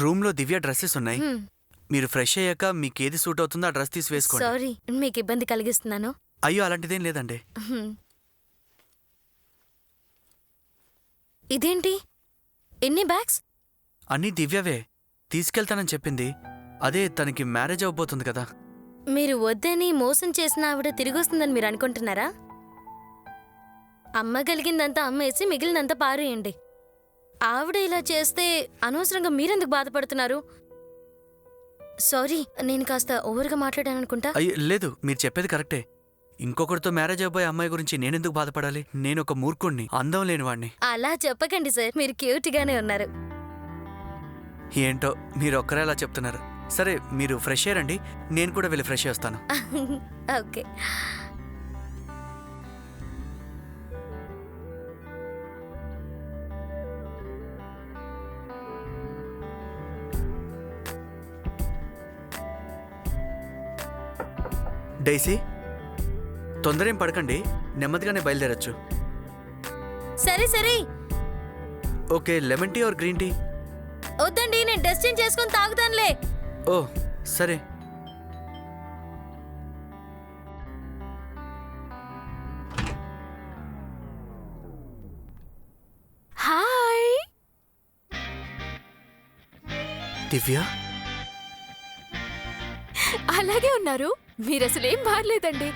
రూమ్లో దివ్య డ్రెస్సెస్ ఉన్నాయి. మీరు ఫ్రెష్ అయ్యాక మీకు ఏది సూట్ అవుతుందో ఆ డ్రెస్ తీసి వేసుకోండి. సారీ మీకు ఇబ్బంది కలిగిస్తున్నాను. అయ్యో, అలాంటిదేం లేదండి. ఇదేంటి ఎన్ని బ్యాగ్స్? అన్నీ దివ్యవే, తీసుకెళ్తానని చెప్పింది. అదే తనకి మ్యారేజ్ అవ్వబోతుంది కదా. మీరు వద్దని మోసం చేసిన ఆవిడ తిరిగొస్తుందని మీరు అనుకుంటున్నారా? అమ్మ కలిగిందంతా అమ్మేసి మిగిలినంతా పారేయండి. ఆవిడ ఇలా చేస్తే అనవసరంగా మీరెందుకు బాధపడుతున్నారు? సారీ, నేను కాస్త ఓవర్గా మాట్లాడాననుకుంటా. అయ్యో లేదు, మీరు చెప్పేది కరెక్టే. ఇంకొకరితో మ్యారేజ్ అయిపోయే అమ్మాయి గురించి నేనెందుకు బాధపడాలి? నేను ఒక మూర్ఖుణ్ణి, అందం లేనివాణ్ణి. అలా చెప్పకండి సార్, మీరు క్యూట్గానే ఉన్నారు. ఏంటో మీరు ఒక్కరే అలా చెప్తున్నారు. సరే, మీరు ఫ్రెష్ అయ్యారండి, నేను కూడా వెళ్ళి ఫ్రెష్ చేస్తాను. ఓకే. డైసీ, తొందరేం పడకండి, నెమ్మదిగానే బయలుదేరచ్చు. సరే సరే. Okay, lemon tea or green tea? వద్దండి, నేను డస్ట్ చేంజ్ చేసుకొని తాగుతానులే. ఓ సరే. హాయ్. దివ్య, అలాగే ఉన్నారు. మీరు అసలు ఏం మారలేదండి.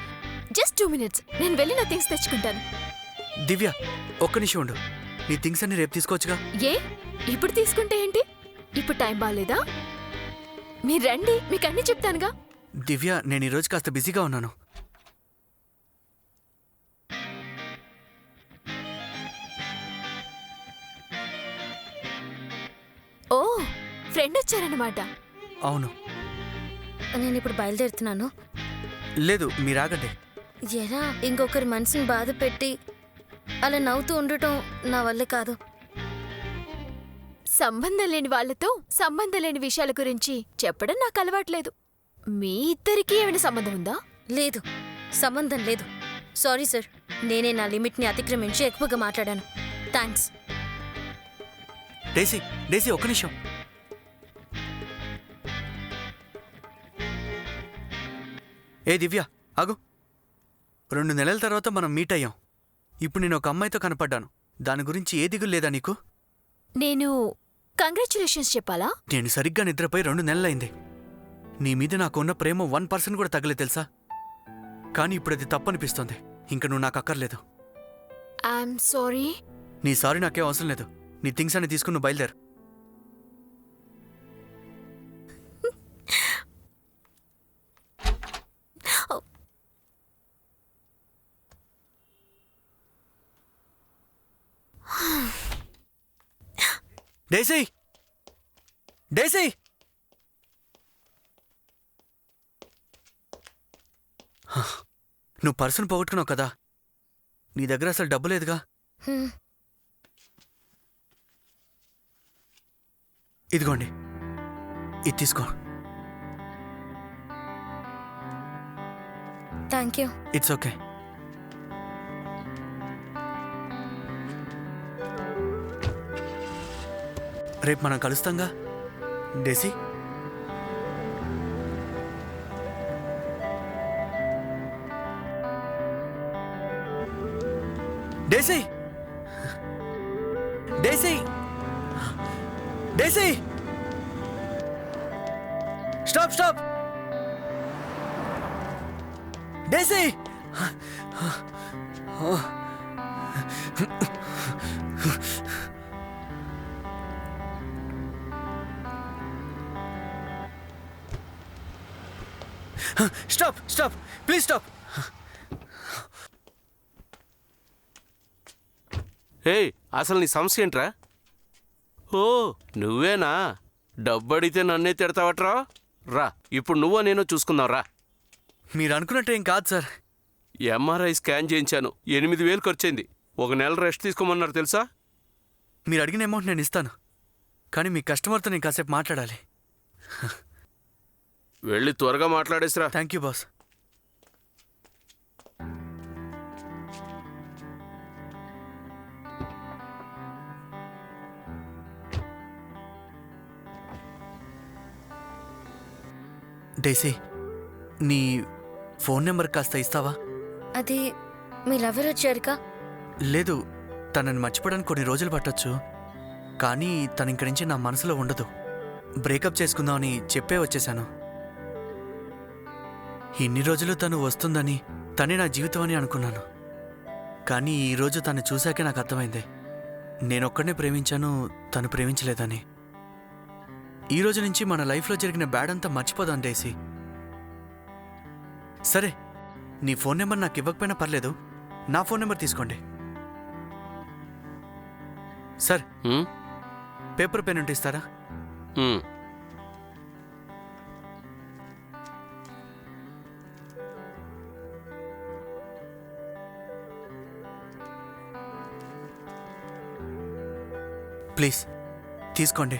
జస్ట్ 2 minutes, నేను వెళ్ళి నా థింగ్స్ తెచ్చుకుంటాను. దివ్య ఒక్క నిమిషం ఉండు. నీ థింగ్స్ అన్ని రేపు తీసుకోవచ్చుగా. ఏ ఇప్పుడు తీసుకుంటే ఏంటి? ఇప్పుడు టైం బాగాలేదా? మీరు రండి, మీకు అన్నీ చెప్తానుగా. దివ్య, నేను ఈరోజు కాస్త బిజీగా ఉన్నాను. ఓ, ఫ్రెండ్ వచ్చారన్నమాట. అవును. నేను ఇప్పుడు బయలుదేరుతున్నాను. లేదు, మీరు ఆగండి. ఎరా ఇంకొకరి మనసుని బాధ పెట్టి అలా నవ్వుతూ ఉండటం నా వల్ల కాదు. సంబంధం లేని వాళ్ళతో సంబంధం లేని విషయాల గురించి చెప్పడం నాకు అలవాట్లేదు. మీ ఇద్దరికీ ఏమైనా సంబంధం ఉందా? లేదు, సంబంధం లేదు. సారీ సార్, నేనే నా లిమిట్ని అతిక్రమించి ఎక్కువగా మాట్లాడాను. థ్యాంక్స్. డేసీ, డేసీ ఒక్క నిమిషం. ఏ దివ్య, ఆగు. 2 నెలల తర్వాత మనం మీట్ అయ్యాం. ఇప్పుడు నేను ఒక అమ్మాయితో కనపడ్డాను. దాని గురించి ఏ దిగులు లేదా నీకు? నేను కంగ్రాచులేషన్స్ చెప్పాలా? నేను సరిగ్గా నిద్రపోయి 2 నెలలైంది. నీ మీద నాకున్న ప్రేమ 1% కూడా తగలే తెలుసా? కానీ ఇప్పుడు అది తప్పనిపిస్తోంది. ఇంక నువ్వు నాకు అక్కర్లేదు. I'm sorry. నీ సారీ నాకేం అవసరం లేదు. నీ థింగ్స్ అన్ని తీసుకుని నువ్వు బయలుదేరు. డేసీ, డేసీ, నువ్వు పర్సును పోగొట్టుకున్నావు కదా. నీ దగ్గర అసలు డబ్బు లేదుగా. ఇదిగోండి, ఇది తీసుకో. Thank you. It's okay. రేపు మనం కలుస్తాంగా Daisy. Daisy, Daisy, Daisy, stop stop. Daisy, stop stop, please stop. Hey, అసలు నీ సమస్య ఏంట్రా? ఓ, నువ్వేనా? డబ్బడితే నన్నే తిడతావట్రా? రా, ఇప్పుడు నువ్వో నేనో చూసుకుందాం రా. మీరు అనుకున్నట్టు ఏం కాదు సార్. ఎంఆర్ఐ స్కాన్ చేయించాను, 8,000 ఖర్చయింది. 1 నెల రెస్ట్ తీసుకోమన్నారు తెలుసా? మీరు అడిగిన అమౌంట్ నేను ఇస్తాను, కానీ మీ కస్టమర్తో నేను కాసేపు మాట్లాడాలి. వెళ్ళి త్వరగా మాట్లాడేసిరా. Thank you boss. డేసీ, నీ ఫోన్ నెంబర్ కాస్త ఇస్తావా? అది మీ లవర్ వచ్చారుగా? లేదు, తనని మర్చిపోవడానికి కొన్ని రోజులు పట్టొచ్చు, కానీ తను ఇక్కడి నుంచి నా మనసులో ఉండదు. బ్రేకప్ చేసుకుందామని చెప్పే వచ్చేశాను. ఇన్ని రోజులు తను వస్తుందని, తనే నా జీవితం అని అనుకున్నాను. కానీ ఈరోజు తను చూశాకే నాకు అర్థమైంది, నేనొక్కడనే ప్రేమించాను, తను ప్రేమించలేదని. ఈ రోజు నుంచి మన లైఫ్లో జరిగిన బ్యాడ్ అంతా మర్చిపోదాం డేసీ. సరే, నీ ఫోన్ నెంబర్ నాకు ఇవ్వకపోయినా పర్లేదు, నా ఫోన్ నెంబర్ తీసుకోండి. సార్, పేపర్ పెన్ ఉంటే ఇస్తారా? ప్లీజ్ తీసుకోండి,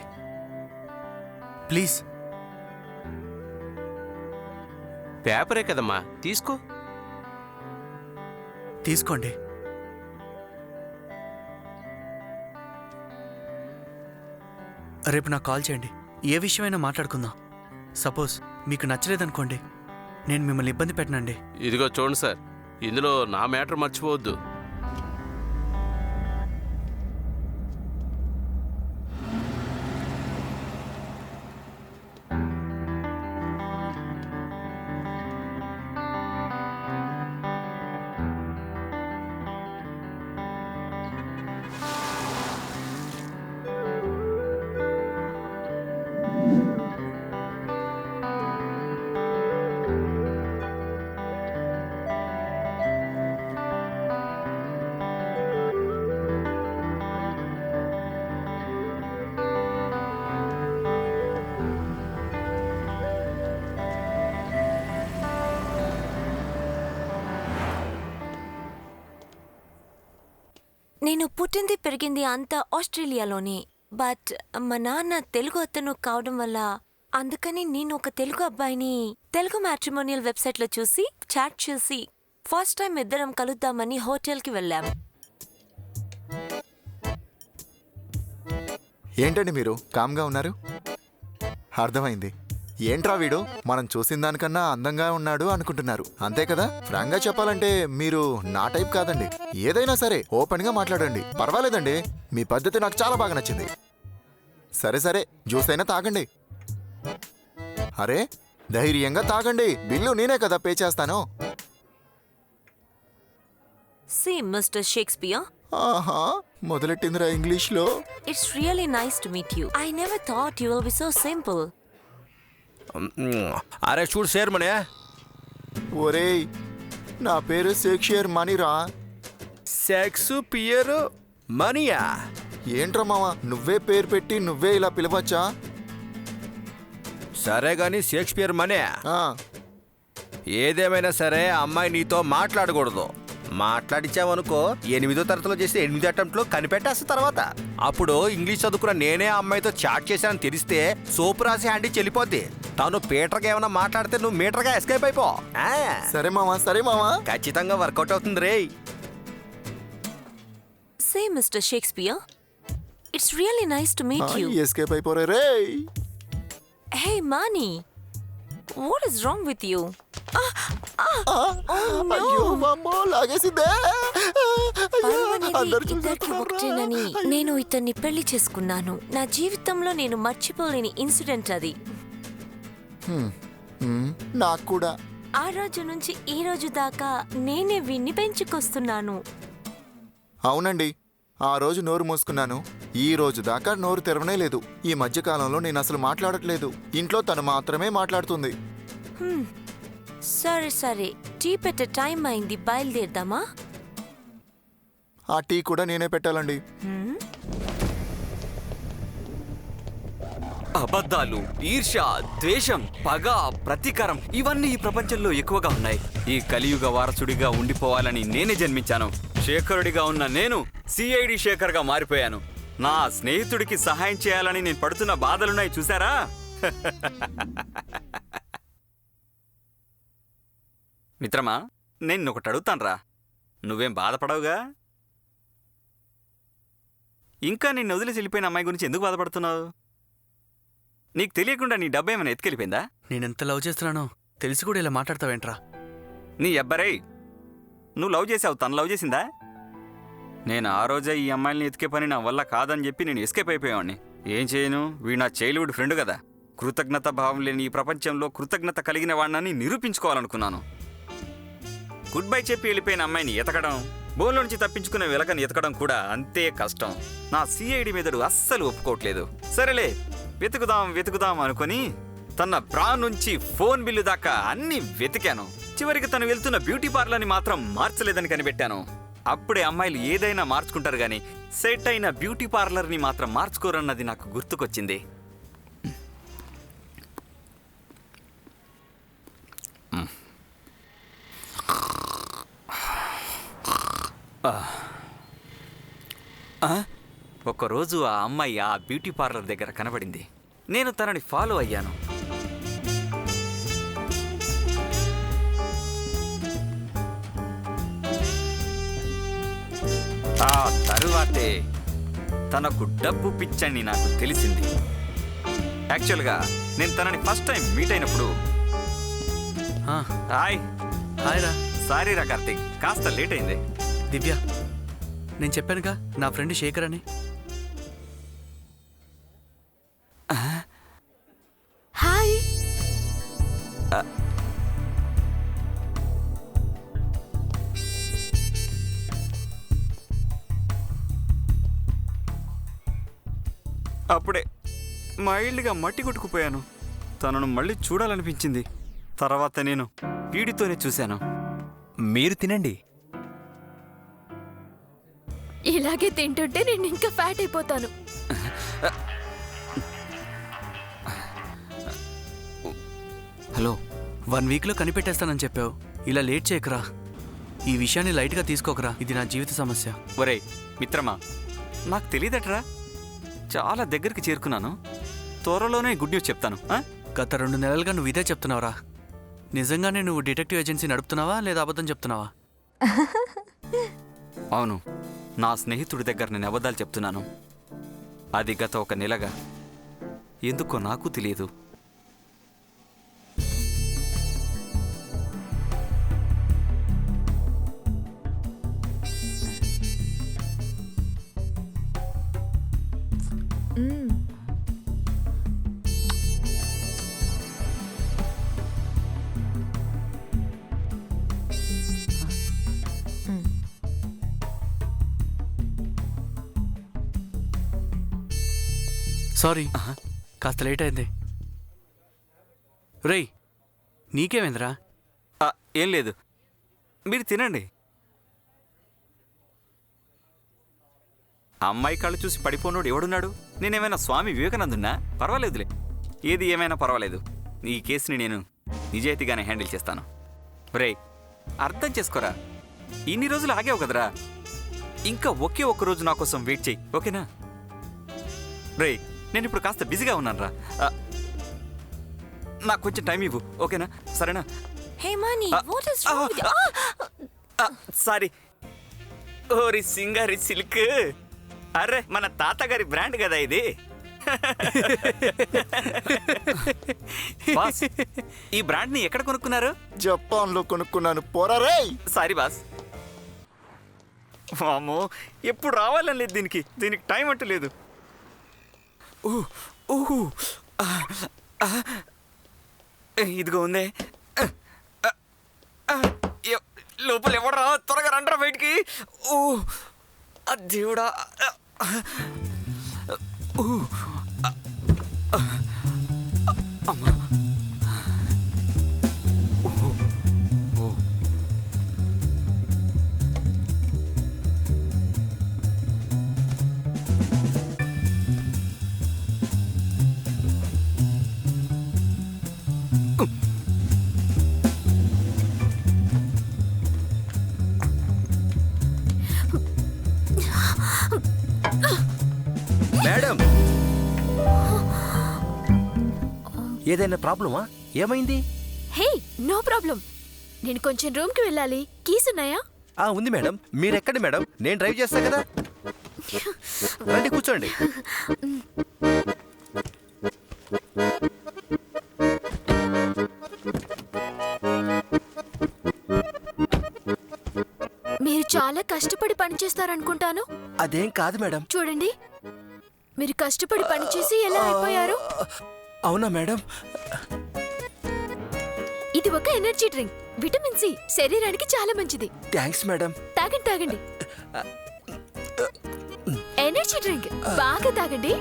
ప్లీజ్. పేపరే కదమ్మా, తీసుకో. తీసుకోండి. రేపు నాకు కాల్ చేయండి, ఏ విషయమైనా మాట్లాడుకుందాం. సపోజ్ మీకు నచ్చలేదనుకోండి, నేను మిమ్మల్ని ఇబ్బంది పెట్టనండి. ఇదిగో చూడండి సార్, ఇందులో నా మ్యాటర్ మర్చిపోవద్దు. నేను పుట్టింది పెరిగింది అంతా ఆస్ట్రేలియాలోనే. బట్ మా నాన్న తెలుగు అతను కావడం వల్ల, అందుకని నేను ఒక తెలుగు అబ్బాయిని తెలుగు మ్యాట్రిమోనియల్ వెబ్సైట్లో చూసి చాట్ చేసి ఫస్ట్ టైం ఇద్దరం కలుద్దామని హోటల్కి వెళ్ళాం. ఏంటండి మీరు కామ్గా ఉన్నారు? అర్థమైంది. ఏంట్రా వీడు మనం చూసిన దానికన్నా అందంగా ఉన్నాడు అనుకుంటున్నారు, అంతే కదా? ఫ్రాంక్ గా చెప్పాలంటే మీరు నా టైప్ కాదండి. ఏదైనా సరే ఓపెన్ గా మాట్లాడండి, పర్వాలేదండి. మీ పద్ధతి నాకు చాలా బాగా నచ్చింది. సరే సరే, జ్యూస్ అయినా తాగండి. అరే, ధైర్యంగా తాగండి, బిల్లు నేనే కదా పే చేస్తాను. See, Mr. Shakespeare. ఆహా, మొదలెట్టిందిరా ఇంగ్లీష్ లో. It's really nice to meet you. I never thought you will be so simple. అరే చూడు షేర్మనే. ఒరేయ్, నా పేరు షేక్స్పియర్ మనీరా. షేక్స్పియర్ మనీయా? ఏంట్రా మావా, నువ్వే పేరు పెట్టి నువ్వే ఇలా పిలవచ్చా? సరే గాని షేక్స్పియర్ మనే, ఏదేమైనా సరే అమ్మాయి నీతో మాట్లాడకూడదు. మాట్లాడించావనుకో, 8వ తరగతిలో చేసి 8 అటెంప్ట్లో కనిపెట్టేస్తా. తర్వాత అప్పుడు ఇంగ్లీష్ చదువుకున్న నేనే అమ్మాయితో చాట్ చేశానని తెలిస్తే సోపు రాసి హ్యాండీ చెల్లిపోద్ది. తను పీటర్గా ఏమైనా మాట్లాడితే నువ్వు మీటర్గా ఎస్కేప్ అయిపో. సరే మామా, సరే మామా, ఖచ్చితంగా వర్కౌట్ అవుతుంది రే. Say, Mr. Shakespeare. It's really nice to meet you. Escape అయిపోరే రే. Hey, Mani. What is wrong with you? ఇద్దరికి ఒకటేనని నేను ఇతన్ని పెళ్లి చేసుకున్నాను. నా జీవితంలో నేను మర్చిపోలేని ఇన్సిడెంట్ అది. నాకు కూడా. ఆ రోజు నుంచి ఈ రోజు దాకా నేనే వీణ్ణి పెంచుకొస్తున్నాను. అవునండి, ఆ రోజు నోరు మూసుకున్నాను, ఈ రోజు దాకా నోరు తెరవనే లేదు. ఈ మధ్య కాలంలో నేను అసలు మాట్లాడట్లేదు. ఇంట్లో తను మాత్రమే మాట్లాడుతుంది. సరే సరే, టీ పెట్టే టైం అయింది, బయలుదేరదామా? ఆ టీ కూడా నేనే పెట్టాలండి. అబద్ధాలు, ఈర్ష్య, ద్వేషం, పగ, ప్రతీకారం ఇవన్నీ ఈ ప్రపంచంలో ఎక్కువగా ఉన్నాయి. ఈ కలియుగ వారసుడిగా ఉండిపోవాలని నేనే జన్మించాను. శేఖరుడిగా ఉన్న నేను సిఐడి శేఖర్గా మారిపోయాను. నా స్నేహితుడికి సహాయం చేయాలని నేను పడుతున్న బాధలున్నాయి చూసారా? మిత్రమా, నేను ఒకటి అడుగుతానురా, నువ్వేం బాధపడవుగా? ఇంకా నిన్ను వదిలేసి వెళ్ళిపోయిన అమ్మాయి గురించి ఎందుకు బాధపడుతున్నావు? నీకు తెలియకుండా నీ డబ్బు ఏమైనా ఎత్తుకెళ్ళిపోయిందా? నేనెంత లవ్ చేస్తున్నానో తెలిసి కూడా ఇలా మాట్లాడతావేంట్రా? నీ అబ్బరే, నువ్వు లవ్ చేసావు, తను లవ్ చేసిందా? నేను ఆ రోజే ఈ అమ్మాయిని ఎతికే పని నా వల్ల కాదని చెప్పి నేను ఎస్కేప్ అయిపోయావాడిని. ఏం చేయను, వీడు నా చైల్డ్హుడ్ ఫ్రెండ్ కదా. కృతజ్ఞత భావం లేని ఈ ప్రపంచంలో కృతజ్ఞత కలిగిన వాడిని నిరూపించుకోవాలనుకున్నాను. గుడ్ బై చెప్పి వెళ్ళిపోయిన అమ్మాయిని ఎతకడం, బోన్లో నుంచి తప్పించుకునే వెలకని ఎతకడం కూడా అంతే కష్టం. నా సిఐడి మెదడు అస్సలు ఒప్పుకోవట్లేదు. సరేలే, వెతుకుదాం అనుకుని తన బ్రా నుంచి ఫోన్ బిల్లు దాకా అన్ని వెతికాను. చివరికి తను వెళ్తున్న బ్యూటీ పార్లర్ని మాత్రం మార్చలేదని కనిపెట్టాను. అప్పుడే అమ్మాయిలు ఏదైనా మార్చుకుంటారు గాని సెట్ అయిన బ్యూటీ పార్లర్ని మాత్రం మార్చుకోరన్నది నాకు గుర్తుకొచ్చింది. ఒకరోజు ఆ అమ్మాయి ఆ బ్యూటీ పార్లర్ దగ్గర కనబడింది. నేను తనని ఫాలో అయ్యాను. ఆ తరువాతే తనకు డబ్బు పిచ్చని నాకు తెలిసింది. యాక్చువల్గా నేను తనని ఫస్ట్ టైం మీట్ అయినప్పుడు హాయ్ రా. సారీ రా కార్తీక్, కాస్త లేట్ అయింది. దివ్య, నేను చెప్పానుగా నా ఫ్రెండ్ శేఖర్ అని. హాయ్. అప్పుడే మైల్డ్గా మట్టి కొట్టుకుపోయాను. తనను మళ్ళీ చూడాలనిపించింది. తర్వాత నేను వీడితోనే చూశాను. మీరు తినండి. ఇలాగే తింటుంటే నేను ఇంకా ఫ్యాట్ అయిపోతాను. హలో, 1 వీక్లో కనిపెట్టేస్తానని చెప్పావు. ఇలా లేట్ చేయకరా. ఈ విషయాన్ని లైట్గా తీసుకోకరా. ఇది నా జీవిత సమస్య. ఒరే మిత్రమా, నాకు తెలియదట్రా. చాలా దగ్గరికి చేరుకున్నాను. త్వరలోనే గుడ్ న్యూస్ చెప్తాను. గత 2 నెలలుగా నువ్వు ఇదే చెప్తున్నావురా. నిజంగానే నువ్వు డిటెక్టివ్ ఏజెన్సీ నడుపుతున్నావా లేదా అబద్ధం చెప్తున్నావా? అవును, నా స్నేహితుడి దగ్గర నేను అబద్ధాలు చెప్తున్నాను. అది గత 1 నెలగా. ఎందుకో నాకు తెలియదు. సారీ, కాస్త లేట్ అయింది. రేయ్, నీకేమైందిరా? ఏం లేదు, మీరు తినండి. అమ్మాయి కళ్ళు చూసి పడిపోనోడు ఎవడున్నాడు? నేనేమైనా స్వామి వివేకానందున్నా? పర్వాలేదులే, ఏది ఏమైనా పర్వాలేదు. ఈ కేసుని నేను నిజాయితీగానే హ్యాండిల్ చేస్తాను. రేయ్, అర్థం చేసుకోరా. ఇన్ని రోజులు ఆగావు కదరా, ఇంకా ఒకే ఒక్క రోజు నా కోసం వెయిట్ చెయ్యి, ఓకేనా? రేయ్, నేను ఇప్పుడు కాస్త బిజీగా ఉన్నాను రా. నాకు కొంచెం టైం ఇవ్వు, ఓకేనా? సరేనా? సారీ. ఓరి సింగారి సిల్క్. అరే, మన తాతగారి బ్రాండ్ కదా ఇది. బాస్, ఈ బ్రాండ్ ని ఎక్కడ కొనుక్కున్నారు? జపాన్లో కొనుక్కున్నాను. పోరా రేయ్. Sorry boss. వామ్మో, ఎప్పుడు రావాలని లేదు దీనికి టైం అంటూ లేదు. ఇదిగో ఉందే. లోపల ఎవడరా? త్వరగా రండ్రా బయటికి. ఓ దేవుడా. అమ్మా. మేడం, ఏదైనా ప్రాబ్లమా? ఏమైంది? హే, నో ప్రాబ్లం. నేను కొంచెం రూమ్కి వెళ్ళాలి. కీస్ ఉన్నాయా? ఉంది మేడం. మీరెక్కడి మేడం? నేను డ్రైవ్ చేస్తా కదా. రండి కూర్చోండి. మీరు చాలా కష్టపడి పనిచేస్తారనుకుంటాను. అదేం కాదు మేడం. చూడండి, మీరు కష్టపడి పనిచేసి ఎలా అయిపోయారు. అవునా మేడం? ఇది ఒక ఎనర్జీ డ్రింక్, విటమిన్ సి, శరీరానికి చాలా మంచిది. Thanks madam. తాగండి తాగండి. ఎనర్జీ డ్రింక్ బాగా తాగండి.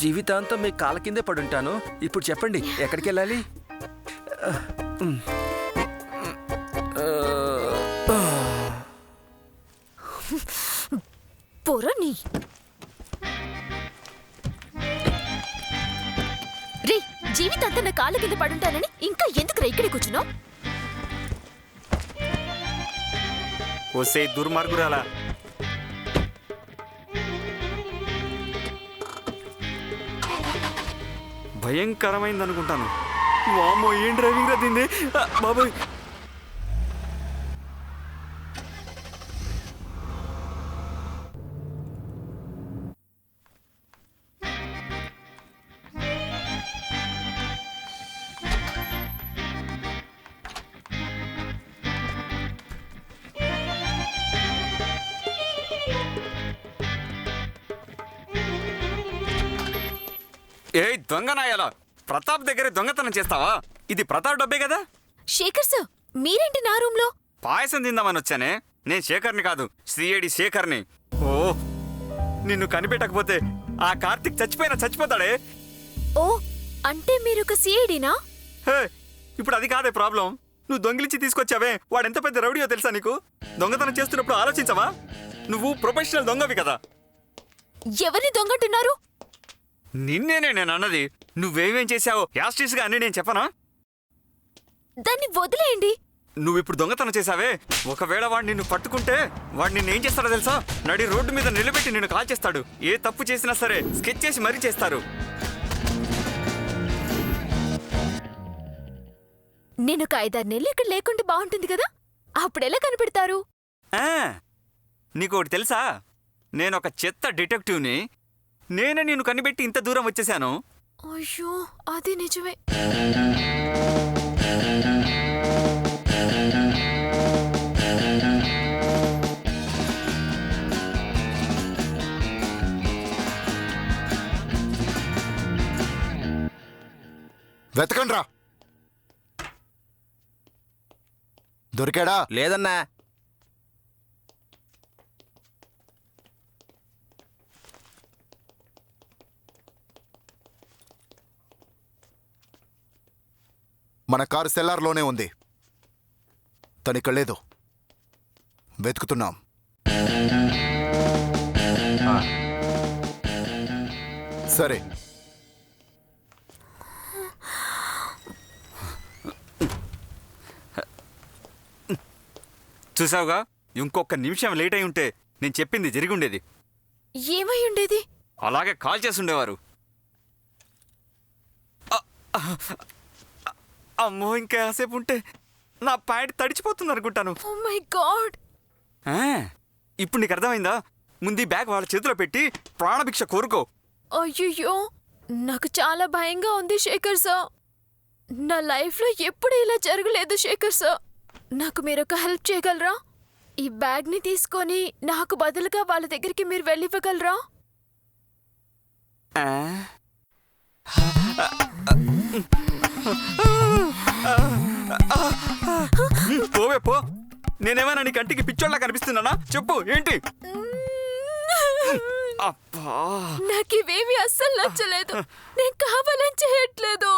జీవితాంతం మీ కాళ్ళ కిందే పడుంటాను. ఇప్పుడు చెప్పండి, ఎక్కడికి వెళ్ళాలి? పొరని రే, జీవితాంతా నా కాళ్ళ కింద పడుంటానని ఇంకా ఎందుకు ఇక్కడే కూర్చున్నావు? వస్తే దుర్మార్గురాలా, భయంకరమైంది అనుకుంటాను. వామ్మో, ఏం డ్రైవింగ్ రా దీన్ని బాబాయ్. ఏ దొంగనాయాలా, ప్రతాప్ దగ్గర దొంగతనం చేస్తావా? ఇది ప్రతాప్ డబ్బే కదా. శేఖర్ సార్, మీరేంటి నా రూమ్ లో? పాయసం తిందామని వచ్చానే. నేను శేఖర్ని కాదు, సిఐడి శేఖర్ని. ఓ, నిన్ను కనిపెట్టకపోతే ఆ కార్తిక్ చచ్చిపోతాడే. ఓ, అంటే మీరొక సిఐడినా? హే, ఇప్పుడు అది కాదే ప్రాబ్లం. నువ్వు దొంగిలించి తీసుకొచ్చావే, వాడెంత పెద్ద రౌడీయో తెలుసా నీకు? దొంగతనం చేస్తున్నప్పుడు ఆలోచించవా? నువ్వు ప్రొఫెషనల్ దొంగవి కదా. ఎవరిని దొంగంటున్నారు? నిన్నేనే నేను అన్నది. నువ్వేమేం చేశావో యాస్టీస్గా అన్ని నేను చెప్పనా? దాన్ని వదిలేయండి. నువ్విప్పుడు దొంగతనం చేశావే, ఒకవేళ వాడు నిన్ను పట్టుకుంటే వాడు నిన్ను ఏం చేస్తాడో తెలుసా? నడి రోడ్డు మీద నిలబెట్టి నిన్ను కాల్ చేస్తాడు. ఏ తప్పు చేసినా సరే స్కెచ్ చేసి మరీ చేస్తారు. నేను ఒక 5-6 నెలలు ఇక్కడ లేకుండా బాగుంటుంది కదా, అప్పుడెలా కనిపెడతారు? నీకోటి తెలుసా, నేనొక చెత్త డిటెక్టివ్ని. నేనే నిన్ను కనిపెట్టి ఇంత దూరం వచ్చేసాను. అయ్యో, అది నిజమే. వెతకండ్రా. దొరికాడా? లేదన్నా. మన కారు సెల్లార్లోనే ఉంది. తనిక్కడ లేదు. వెతుకుతున్నాం. సరే, చూసావుగా, ఇంకొక నిమిషం లేట్ అయి ఉంటే నేను చెప్పింది జరిగి ఉండేది. ఏమై ఉండేది? అలాగే కాల్ చేసి ఉండేవారు. అమ్మో, ఇంకా కాసేపు ఉంటే నా ప్యాంట్ తడిచిపోతుంది అనుకుంటాను. Oh my God. ఇప్పుడు నీకు అర్థమైందా? ముందు బ్యాగ్ వాళ్ళ చేతిలో పెట్టి ప్రాణభిక్ష కోరుకో. అయ్యో, నాకు చాలా భయంగా ఉంది శేఖర్ సార్. నా లైఫ్లో ఎప్పుడు ఇలా జరగలేదు శేఖర్ సార్. నాకు మీరొక హెల్ప్ చేయగలరా? ఈ బ్యాగ్ని తీసుకొని నాకు బదులుగా వాళ్ళ దగ్గరికి మీరు వెళ్ళివ్వగలరా? పోవే పో. నేనేమైనా నీ కంటికి పిచ్చోళ్ళ కనిపిస్తున్నానా? చెప్పు, ఏంటి? అబ్బా, నాకివేమీ అస్సలు నచ్చలేదు. నేను కావాలని చేయట్లేదు.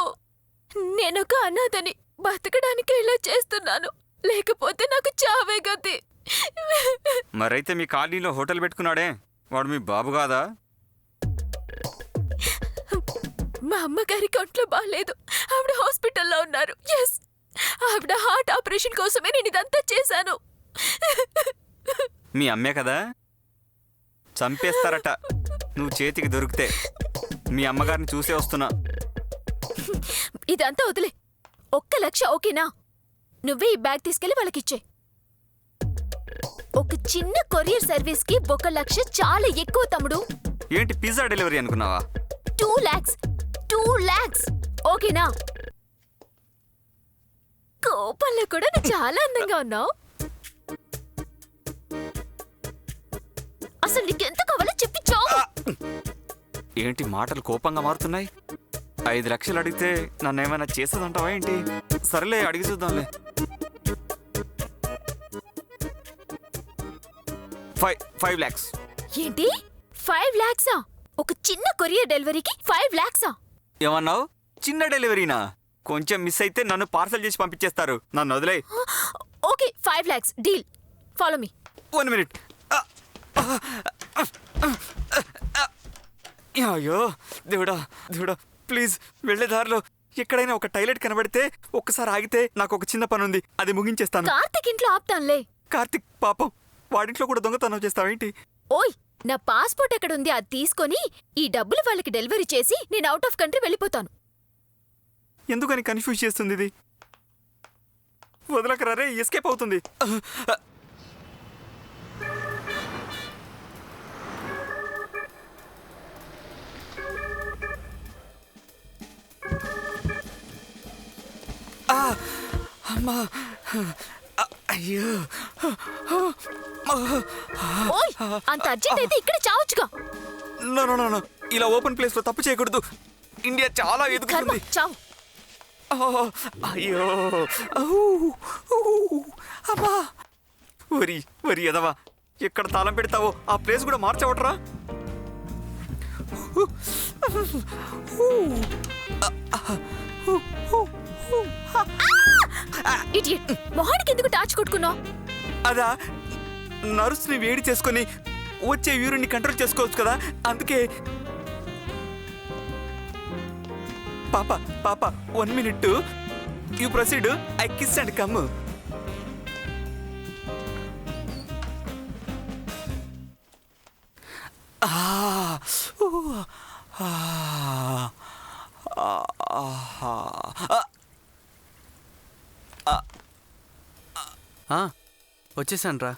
నేనొక అనాథని, బతకడానికి ఇలా చేస్తున్నాను. లేకపోతే నాకు చావే గతి. మరైతే మీ కాలనీలో హోటల్ పెట్టుకున్నాడే, వాడు మీ బాబు కాదా? మా అమ్మగారికి ఒంట్లో బాగాలేదు. ఆవిడ హాస్పిటల్లో ఉన్నారు. ఎస్, ఆవిడ హార్ట్ ఆపరేషన్ కోసమే నేను ఇదంతా చేశాను. మీ అమ్మే కదా? చంపేస్తారట నువ్వు చేతికి దొరికితే. మీ అమ్మగారిని చూసే వస్తున్నా. ఇదంతా వదిలే. 1,00,000 ఓకేనా? నువ్వే ఈ బ్యాగ్ తీసుకెళ్లి వాళ్ళకిచ్చే. ఒక చిన్న కొరియర్ సర్వీస్ కి 1,00,000 చాలా ఎక్కువ తమ్ముడు. ఏంటి పిజ్జా డెలివరీ అనుకున్నావా? 2 lakhs. 2 lakhs ఓకేనా? కోపంలో కూడా నువ్వు చాలా అందంగా ఉన్నావు. అసలు నీకెంత కావాలో చెప్పించావు. ఏంటి మాటలు కోపంగా మారుతున్నాయి? 5 లక్షలు అడిగితే నన్ను ఏమైనా చేస్తుందంటావా ఏంటి? సరేలే, అడిగి చూద్దాంలే. 5 lakhs. ఏంటి 5 lakhs? ఒక చిన్న కొరియర్ డెలివరీకి 5 lakhs? ఏమన్నావు? చిన్న డెలివరీనా? కొంచెం మిస్ అయితే నన్ను పార్సల్ చేసి పంపించేస్తారు. నన్ను వదిలే. Okay 5 lakhs deal. Follow me. 1 minute. అయ్యో దేవుడా దేవుడా, ప్లీజ్ వెళ్ళే దారిలో ఎక్కడైనా ఒక టైలెట్ కనబడితే ఒక్కసారి ఆగితే నాకు ఒక చిన్న పని ఉంది, అది ముగించేస్తాను. కార్తిక్ ఇంట్లో ఆపుతానులే. కార్తిక్ పాపం, వాడింట్లో కూడా దొంగతనం చేస్తావేంటి? ఓయ్, నా పాస్పోర్ట్ ఎక్కడుంది అది తీసుకొని ఈ డబ్బులు వాళ్ళకి డెలివరీ చేసి నేను అవుట్ ఆఫ్ కంట్రీ వెళ్ళిపోతాను. ఎందుకని కన్ఫ్యూజ్ చేస్తుంది ఇది? వదలకరా రే, ఎస్కేప్ అవుతుంది. అమ్మా, అయ్యో. ఓయ్, అంత అర్జెంట్ అయితే ఇక్కడ చావచ్చుగా. నో నో నో, ఇలా ఓపెన్ ప్లేస్ లో తప్పు చేయకూడదు. ఇండియా చాలా ఎదుగుతుంది. చావు. అయ్యో, అమ్మా. వరి వరి ఎదవా, ఎక్కడ తాళం పెడతావో ఆ ప్లేస్ కూడా మార్చవట్రా. ఇడియట్, మొహానికి ఎందుకు టార్చ్ కొట్టుకున్నావు? అదా, నర్స్ని వేడి చేసుకొని వచ్చే యూరిన్ని కంట్రోల్ చేసుకోవచ్చు కదా, అందుకే. పాప పాప 1 minute, you proceed. I kiss and come. వచ్చేసాను రా.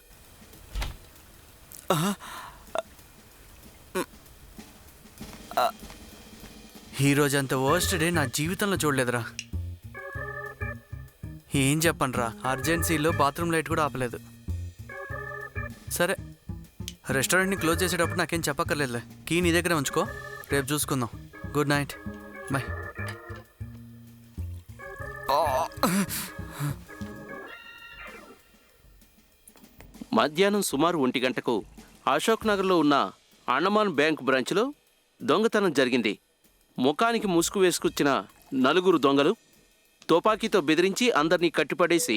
ఈరోజంత వర్స్ట్ డే నా జీవితంలో చూడలేదురా. ఏం చెప్పనురా, అర్జెన్సీలో బాత్రూమ్ లైట్ కూడా ఆపలేదు. సరే, రెస్టారెంట్ని క్లోజ్ చేసేటప్పుడు నాకేం చెప్పక్కర్లేదులే. కీ నీ దగ్గర ఉంచుకో, రేపు చూసుకుందాం. Good night, bye. మధ్యాహ్నం సుమారు 1 గంటకు అశోక్ నగర్లో ఉన్న అండమాన్ బ్యాంక్ బ్రాంచ్లో దొంగతనం జరిగింది. ముఖానికి ముసుగు వేసుకొచ్చిన 4 దొంగలు తుపాకీతో బెదిరించి అందరినీ కట్టిపడేసి.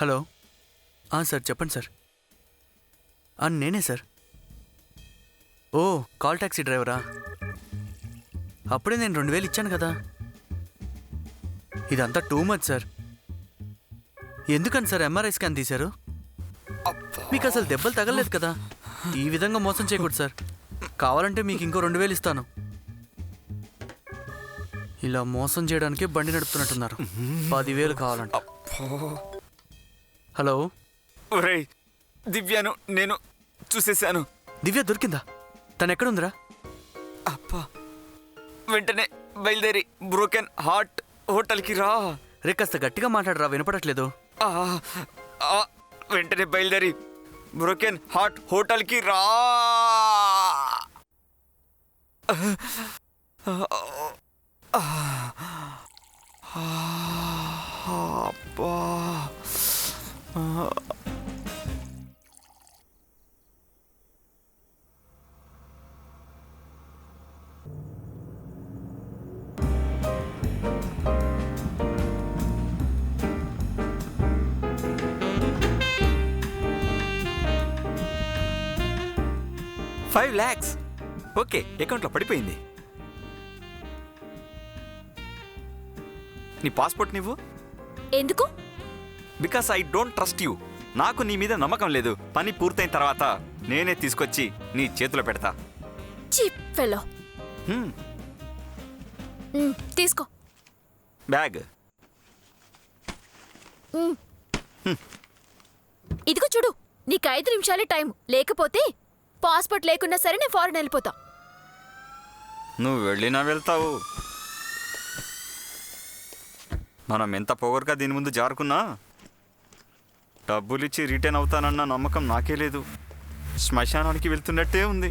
హలో, సార్ చెప్పండి సార్. నేనే సార్. ఓ, కాల్ ట్యాక్సీ డ్రైవరా? అప్పుడే నేను 2,000 ఇచ్చాను కదా. ఇదంతా టూ మచ్ సార్. ఎందుకని సార్ ఎంఆర్ఐ స్కాన్ తీశారు? మీకు అసలు దెబ్బలు తగలలేదు కదా. ఈ విధంగా మోసం చేయకూడదు సార్. కావాలంటే మీకు ఇంకో 2,000 ఇస్తాను. ఇలా మోసం చేయడానికి బండి నడుపుతున్నట్టున్నారు. 10,000 కావాలంట. హలో, ఒరేయ్, దివ్యను నేను చూసేశాను. దివ్య దొరికిందా? తను ఎక్కడుందిరా? అప్పా, వెంటనే బయలుదేరి బ్రోకెన్ హార్ట్ హోటల్కి రా. రే, కాస్త గట్టిగా మాట్లాడరా, వినపడట్లేదు. వెంటనే బయలుదేరి బ్రోకెన్ హార్ట్ హోటల్కి రా. అబ్బా, $5 lakhs. ఓకే, అకౌంట్లో పడిపోయింది. నీ పాస్పోర్ట్ నువ్వు. ఎందుకు? Because I don't trust you. నాకు నీ మీద నమ్మకం లేదు. పని పూర్తయిన తర్వాత నేనే తీసుకొచ్చి నీ చేతిలో పెడతా. Cheap fellow. తీసుకో. బ్యాగ్. ఇదిగో చూడు, నీకు 5 నిమిషాలే టైం. లేకపోతే పాస్పోర్ట్ లేకున్నా సరే నేను ఫారెన్ వెళ్ళిపోతా. నువ్వు వెళ్ళినా వెళ్తావు. మనం ఎంత పొగరుగా దీని ముందు జారుకున్నా డబ్బులిచ్చి రిటర్న్ అవుతానన్న నమ్మకం నాకే లేదు. శ్మశానానికి వెళ్తున్నట్టే ఉంది.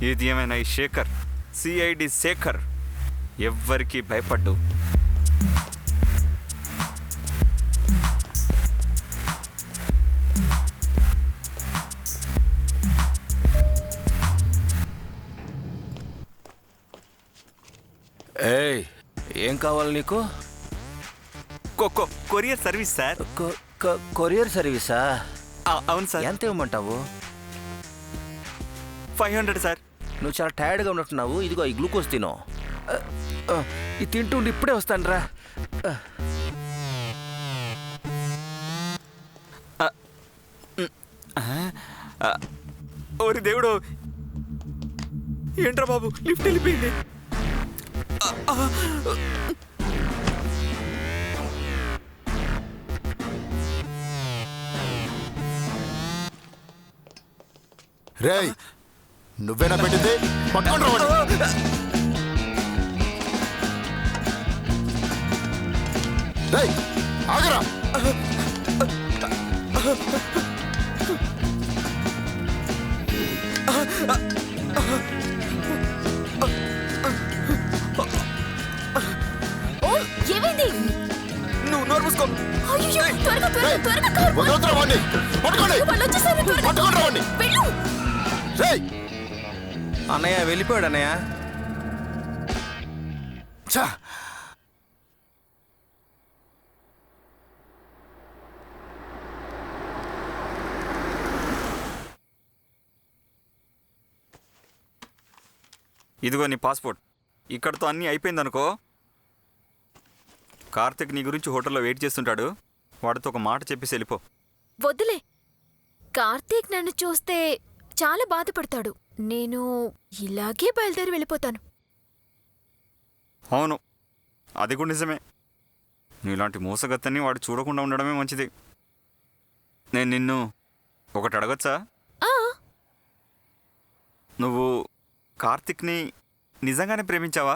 ఏది ఏమైనా ఈ శేఖర్, సిఐడి శేఖర్ ఎవ్వరికీ భయపడ్డు. ఏయ్, ఏం కావాలి నీకు? Courier service sir. కొరియర్ సర్వీసా? అవును సార్. ఎంత ఇవ్వమంటావు? 500 సార్. నువ్వు చాలా టైర్డ్గా ఉన్నట్టున్నావు. ఇదిగో ఈ గ్లూకోజ్ తినో. ఇది తింటుండి ఇప్పుడే వస్తాను రా. ఓరి దేవుడు, ఏంట్రా బాబు లిఫ్ట్ వెళ్ళిపోయింది. రేయ్, నువ్వేనా పెట్టింది? పట్టుకొని రావండి. రేయ్, ఆగరా. ఓ, ఏమైంది? నువ్వు నోరు మూసుకో. అయ్యో, త్వరగా త్వరగా త్వరగా కారు పో. వదలొద్దురా వాణ్ణి. పట్టుకోండి. వాళ్ళు వచ్చేసారు, త్వరగా పట్టుకొని రావండి. వెళ్ళు. రేయ్, అన్నయ్య వెళ్ళిపోయాడు అన్నయ్య. ఛా, ఇదిగో నీ పాస్పోర్ట్. ఇక్కడతో అన్నీ అయిపోయిందనుకో, కార్తిక్ నీ గురించి హోటల్లో వెయిట్ చేస్తుంటాడు. వాడితో ఒక మాట చెప్పేసి వెళ్ళిపో. వద్దులే, కార్తీక్ నన్ను చూస్తే చాలా బాధపడతాడు. నేను ఇలాగే బయలుదేరి వెళ్ళిపోతాను. అవును, అది కూడా నిజమే. నీలాంటి మోసగత్తని వాడు చూడకుండా ఉండడమే మంచిది. నేను నిన్ను ఒకటి అడగచ్చా? ఆ, నువ్వు కార్తిక్ని నిజంగానే ప్రేమించావా?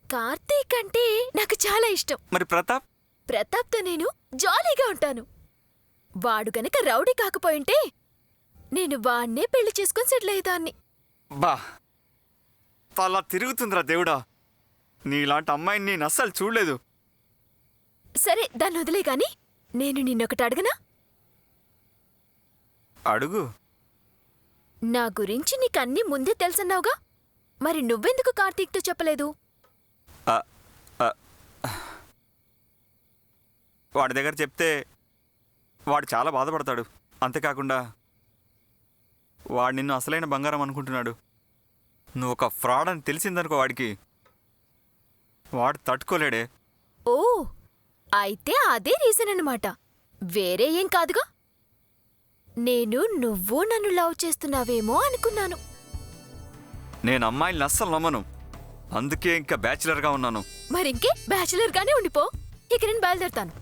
కార్తీక్ అంటే నాకు చాలా ఇష్టం. మరి ప్రతాప్? ప్రతాప్తో నేను జాలీగా ఉంటాను. వాడు గనక రౌడీ కాకపోయింటే నేను వాణ్ణే పెళ్లి చేసుకుని సెటిల్ అయ్యేదాన్ని. బా, తలా తిరుగుతుందిరా దేవుడా. నీలాంటి అమ్మాయిని నేను అస్సలు చూడలేదు. సరే, దాన్ని వదిలే గాని నేను నిన్నొకటి అడగనా? అడుగు. నా గురించి నీకన్నీ ముందే తెలుసన్నావుగా, మరి నువ్వెందుకు కార్తీక్తో చెప్పలేదు? ఆ, ఆ, వాడి దగ్గర చెప్తే వాడు చాలా బాధపడతాడు. అంతేకాకుండా వాడు నిన్ను అసలైన బంగారం అనుకుంటున్నాడు. నువ్వు ఒక ఫ్రాడ్ అని తెలిసిందనుకో వాడికి, వాడు తట్టుకోలేడే. ఓ, అయితే అదే రీజన్ అన్నమాట, వేరే ఏం కాదుగా. నేను నువ్వు నన్ను లవ్ చేస్తున్నావేమో అనుకున్నాను. నేను అమ్మాయిల్ని అస్సలు నమ్మను. అందుకే ఇంకా బ్యాచిలర్గా ఉన్నాను. మరింకే బ్యాచిలర్గానే ఉండిపో. ఇక నేను బయలుదేరుతాను.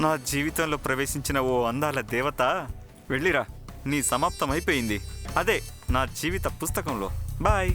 నా జీవితంలో ప్రవేశించిన ఓ అందాల దేవత, వెళ్ళిరా. నీ సమాప్తం అయిపోయింది. అదే నా జీవిత పుస్తకంలో. బాయ్.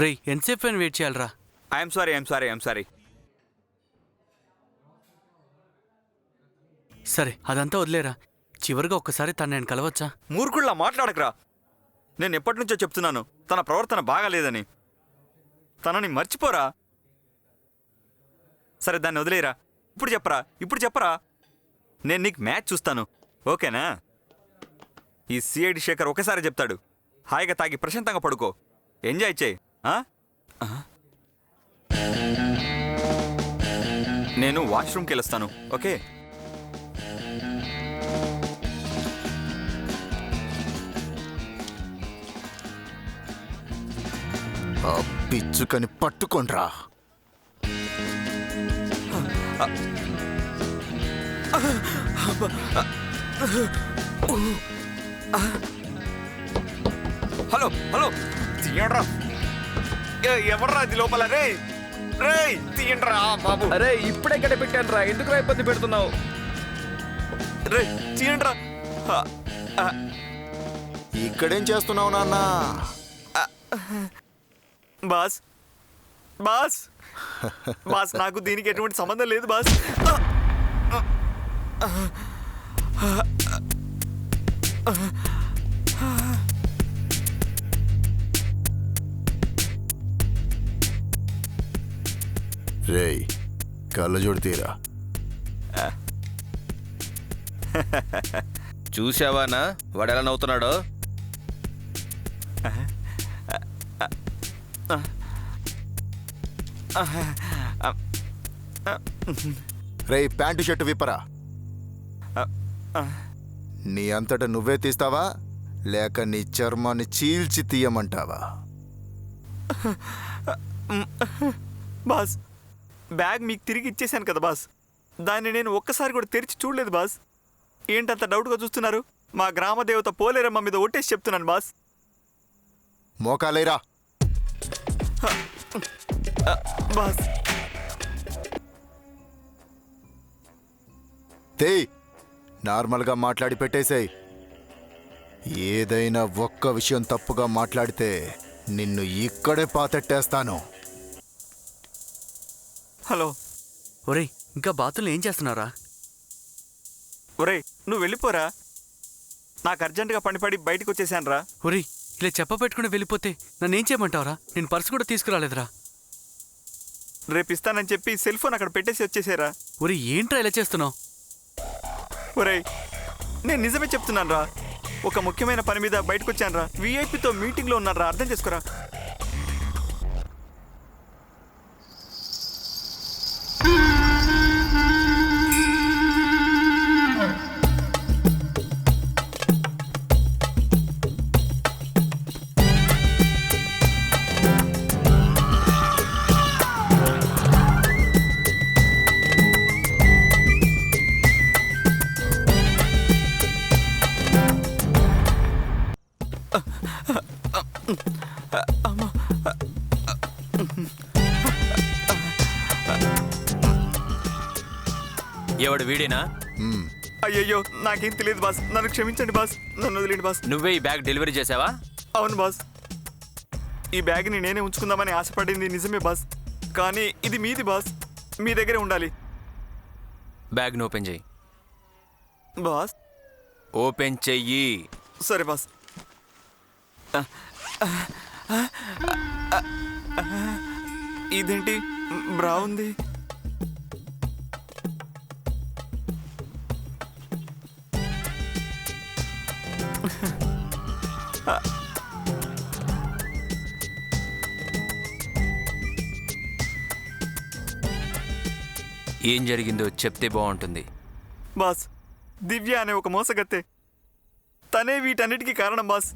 రేయ్, ఎంతసేపు అని వెయిట్ చేయాలరా? I'm sorry. సరే, అదంతా వదిలేరా. చివరిగా ఒక్కసారి తను నేను కలవచ్చా? మూర్ఖుల్లా మాట్లాడకరా. నేను ఎప్పటి నుంచో చెప్తున్నాను తన ప్రవర్తన బాగాలేదని. తనని మర్చిపోరా. సరే దాన్ని వదిలేరా. ఇప్పుడు చెప్పరా. నేను నీకు మ్యాచ్ చూస్తాను, ఓకేనా? ఈ సిఐడి శేఖర్ ఒకసారి చెప్తాడు. హాయిగా తాగి ప్రశాంతంగా పడుకో, ఎంజాయ్ చేయి. నేను వాష్రూమ్కి వెళ్ళొస్తాను, ఓకే? ఆ పిచ్చుకని పట్టుకోండ్రా. హలో తీయండ్రా. ఎవర్రా అది లోపల? రే తీయండ్రా బాబు. అరే ఇప్పుడే గడ పెట్టాను రా, ఎందుకు ఇబ్బంది పెడుతున్నావు? రే తీయండ్రా. ఇక్కడేం చేస్తున్నావు నాన్న? బాస్ నాకు దీనికి ఎటువంటి సంబంధం లేదు బాస్. రేయ్ కళ్ళజోడు తీరా. చూసావానా వాడెలా నవ్వుతున్నాడో? రేయ్ ప్యాంటు షర్టు విప్పరా. నీ అంతటా నువ్వే తీస్తావా లేక నీ చర్మాన్ని చీల్చి తీయమంటావా? బాస్ బ్యాగ్ మీకు తిరిగి ఇచ్చేశాను కదా బాస్, దాన్ని నేను ఒక్కసారి కూడా తెరిచి చూడలేదు బాస్. ఏంటంత డౌట్గా చూస్తున్నారు? మా గ్రామ దేవత పోలేరమ్మ మీద ఒట్టేసి చెప్తున్నాను బాస్. మోకాలేరా. బాస్ తేయ్ నార్మల్గా మాట్లాడి పెట్టేసేయ్. ఏదైనా ఒక్క విషయం తప్పుగా మాట్లాడితే నిన్ను ఇక్కడే పాతెట్టేస్తాను. హలో ఒరేయ్ ఇంకా బాతులు ఏం చేస్తున్నారా? ఒరేయ్ నువ్వు వెళ్ళిపోరా, నాకు అర్జెంటుగా పనిపడి బయటకు వచ్చేసాను రా. ఒరేయ్ ఇలా చెప్పబెట్టుకుని వెళ్ళిపోతే నన్నేం చేయమంటావరా? నేను పర్సు కూడా తీసుకురాలేదురా. రేపు ఇస్తానని చెప్పి సెల్ ఫోన్ అక్కడ పెట్టేసి వచ్చేసారా. ఒరేయ్ ఏంట్రా ఇలా చేస్తున్నావు? ఒరేయ్ నేను నిజమే చెప్తున్నాను రా, ఒక ముఖ్యమైన పని మీద బయటకు వచ్చాను రా. విఐపితో మీటింగ్లో ఉన్నాను రా, అర్థం చేసుకోరా. ఎవడు వీడేనా? అయ్యయ్యో నాకేం తెలియదు బాస్, నన్ను క్షమించండి బాస్, నన్ను వదిలేండి బాస్. నువ్వే ఈ బ్యాగ్ డెలివరీ చేసావా? అవును బాస్, ఈ బ్యాగ్ని నేనే ఉంచుకుందామని ఆశపడింది నిజమే బాస్, కానీ ఇది మీది బాస్, మీ దగ్గరే ఉండాలి. బ్యాగ్ను ఓపెన్ చెయ్యి. బాస్ ఓపెన్ చెయ్యి. సరే బాస్. ఇదేంటి బ్రా ఉంది? ఏం జరిగిందో చెప్తే బాగుంటుంది. బాస్ దివ్య అనే ఒక మోసగత్తె, తనే వీటన్నిటికీ కారణం బాస్.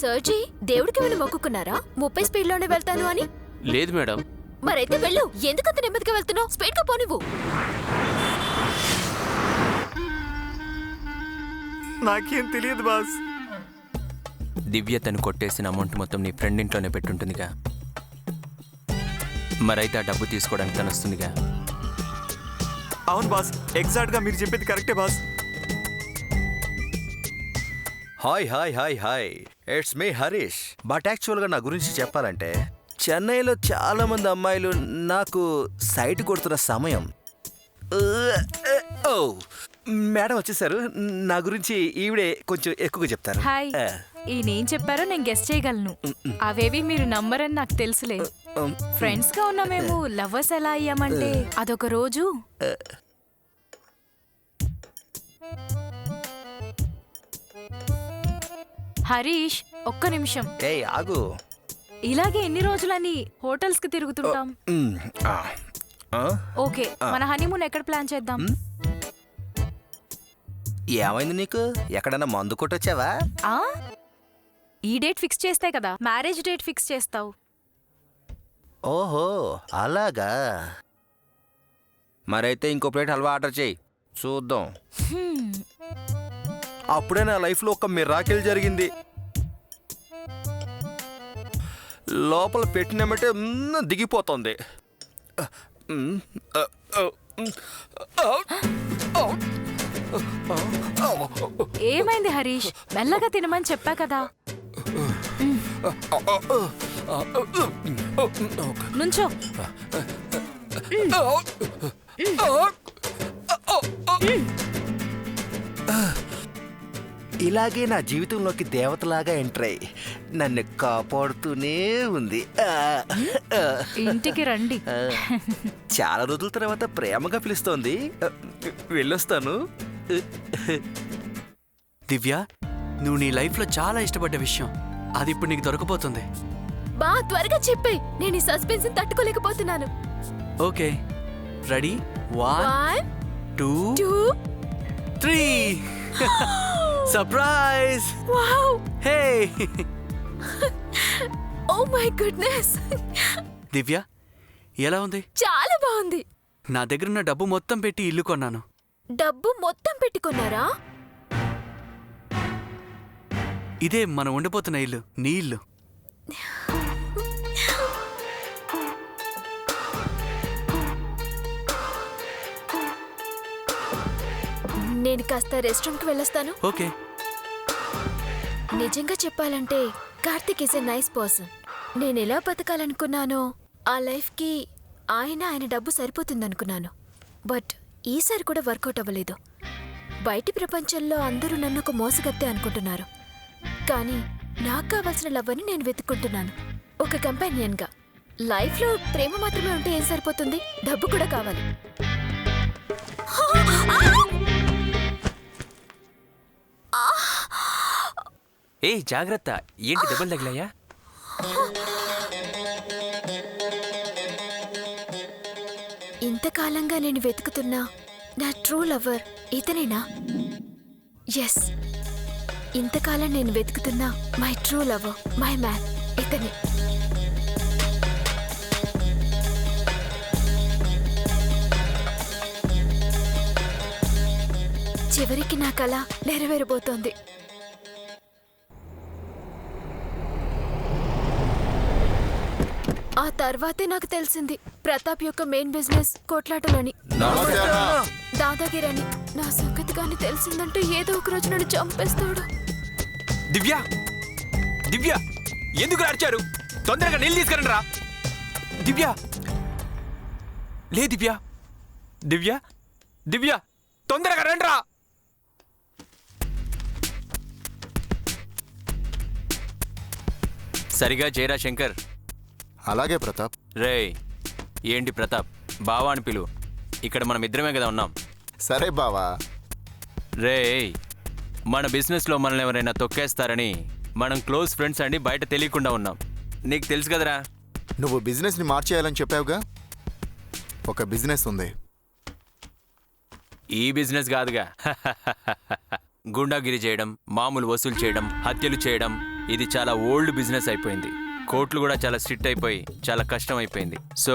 సర్జీ దేవుడికి వెళ్ళి మొక్కుకున్నారా 30 స్పీడ్లోనే వెళ్తాను అని? లేదు మేడం. మరైతే వెళ్ళు. ఎందుకంత నెమ్మదిగా వెళ్తున్నావు? స్పీడ్గా పోనివ్వు. నాకేం తెలియదు బాస్. దివ్య తను కొట్టేసిన అమౌంట్ మొత్తం నీ ఫ్రెండ్ ఇంట్లోనే పెట్టుంటుందిగా, మరైతే ఆ డబ్బు తీసుకోవడానికి తను వస్తుందిగా. అవును బాస్, ఎగ్జాక్ట్గా మీరు చెప్పేది కరెక్టే boss. Hi hi hi hi, it's me Harish. But యాక్చువల్గా నా గురించి చెప్పాలంటే చెన్నైలో చాలా మంది అమ్మాయిలు నాకు సైట్ కొడుతున్న సమయం. ఓ మేడం వచ్చేసారు, నా గురించి ఈవిడే కొంచెం ఎక్కువగా చెప్తారు. హాయ్. ఈయనేం చెప్పారో నేను గెస్ చేయగలను. అవేవి మీరు నమ్మరని నాకు తెలుసులే. ఫ్రెండ్స్ గా ఉన్న మేము లవర్స్ ఎలా అయ్యామంటే అదొక రోజు హరీష్, ఒక్క నిమిషం. ఆగు. ఇలాగే ఎన్ని రోజులని హోటల్స్ కి తిరుగుతుంటాం. ఓకే, మన హనీమూన్ ఎక్కడ ప్లాన్ చేద్దాం? ఏమైంది నీకు? ఎక్కడన్నా మందు కొట్టొచ్చావా? ఈ డేట్ ఫిక్స్ చేస్తే కదా మ్యారేజ్ డేట్ ఫిక్స్ చేస్తావు. ఓహో అలాగా. మరైతే ఇంకో ప్లేట్ హల్వా ఆర్డర్ చేయి, చూద్దాం. అప్పుడే నా లైఫ్లో ఒక మిరాకిల్ జరిగింది. లోపల పెట్టినమంటే దిగిపోతుంది. ఏమైంది హరీష్? మెల్లగా తినమని చెప్పా కదా. నుంచో. ఇలాగే నా జీవితంలోకి దేవతలాగా ఎంటర్ అయ్యి నన్ను కాపాడుతూనే ఉంది. ఇంటికి రండి. చాలా రోజుల తర్వాత ప్రేమగా పిలుస్తోంది. వెళ్ళొస్తాను. దివ్య, నువ్వు నీ లైఫ్లో చాలా ఇష్టపడ్డ విషయం అది ఇప్పుడు నీకు దొరకపోతుంది. బా త్వరగా చెప్పే, నేను ఈ సస్పెన్స్ తట్టుకోలేకపోతున్నాను. Okay, ready? 1 2 3. Surprise! Wow! Hey! Oh my goodness! Divya, ఎలా ఉంది? చాలా బాగుంది. నా దగ్గరున్న డబ్బు మొత్తం పెట్టి ఇల్లు కొన్నాను. డబ్బు మొత్తం పెట్టుకున్నారా? ఇదే మనం ఉండిపోతున్న ఇల్లు, నీ ఇల్లు. నేను కాస్త రెస్టారెంట్కి వెళ్ళొస్తాను. ఓకే. నిజంగా చెప్పాలంటే Karthik is a nice person. నేను ఎలా బతకాలనుకున్నానో ఆ లైఫ్కి ఆయన డబ్బు సరిపోతుందనుకున్నాను. బట్ ఈసారి కూడా వర్కౌట్ అవ్వలేదు. బయటి ప్రపంచంలో అందరూ నన్ను ఒక మోసగత్తే అనుకుంటున్నారు. కానీ నాకు కావాల్సిన లవ్ అని నేను వెతుక్కుంటున్నాను, ఒక కంపానియన్గా. లైఫ్లో ప్రేమ మాత్రమే ఉంటే ఏం సరిపోతుంది, డబ్బు కూడా కావాలి. జాగ్రత్త, ఏంటి దెబ్బలు తగిలాయా? ఇంతకాలంగా నేను వెతుకుతున్నా నా ట్రూ లవర్ ఇతనేనా? ఎస్, ఇంతకాలం నేను వెతుకుతున్నా my true lover, my man ఇతనే. చివరికి నా కల నెరవేరబోతోంది. ఆ తర్వాతే నాకు తెలిసింది ప్రతాప్ యొక్క మెయిన్ బిజినెస్ కోట్లాటలోని దాదాగిరని. నా సంగతి కానీ తెలిసిందంటే ఏదో ఒక రోజు నన్ను చంపేస్తాడు. దివ్య, దివ్య, ఎందుకు అరిచారు? తొందరగా నీళ్ళు తీసుకురండి రా. దివ్య, లే దివ్య, దివ్య, దివ్య, తొందరగా రండి రా. సరిగా చేయరా శంకర్. అలాగే ప్రతాప్. రే, ఏంటి ప్రతాప్, బావా అని పిలువు. ఇక్కడ మనం ఇద్దరమే కదా ఉన్నాం. సరే బావా. రే, మన బిజినెస్లో మనల్ని ఎవరైనా తొక్కేస్తారని మనం క్లోజ్ ఫ్రెండ్స్ అండి బయట తెలియకుండా ఉన్నాం. నీకు తెలుసు కదరా. నువ్వు బిజినెస్ని మార్చేయాలని చెప్పావుగా, ఒక బిజినెస్ ఉంది. ఈ బిజినెస్ కాదుగా. గుండాగిరి చేయడం, మామూలు వసూలు చేయడం, హత్యలు చేయడం, ఇది చాలా ఓల్డ్ బిజినెస్ అయిపోయింది. కోర్టులు కూడా చాలా స్ట్రిక్ట్ అయిపోయి చాలా కష్టం అయిపోయింది. సో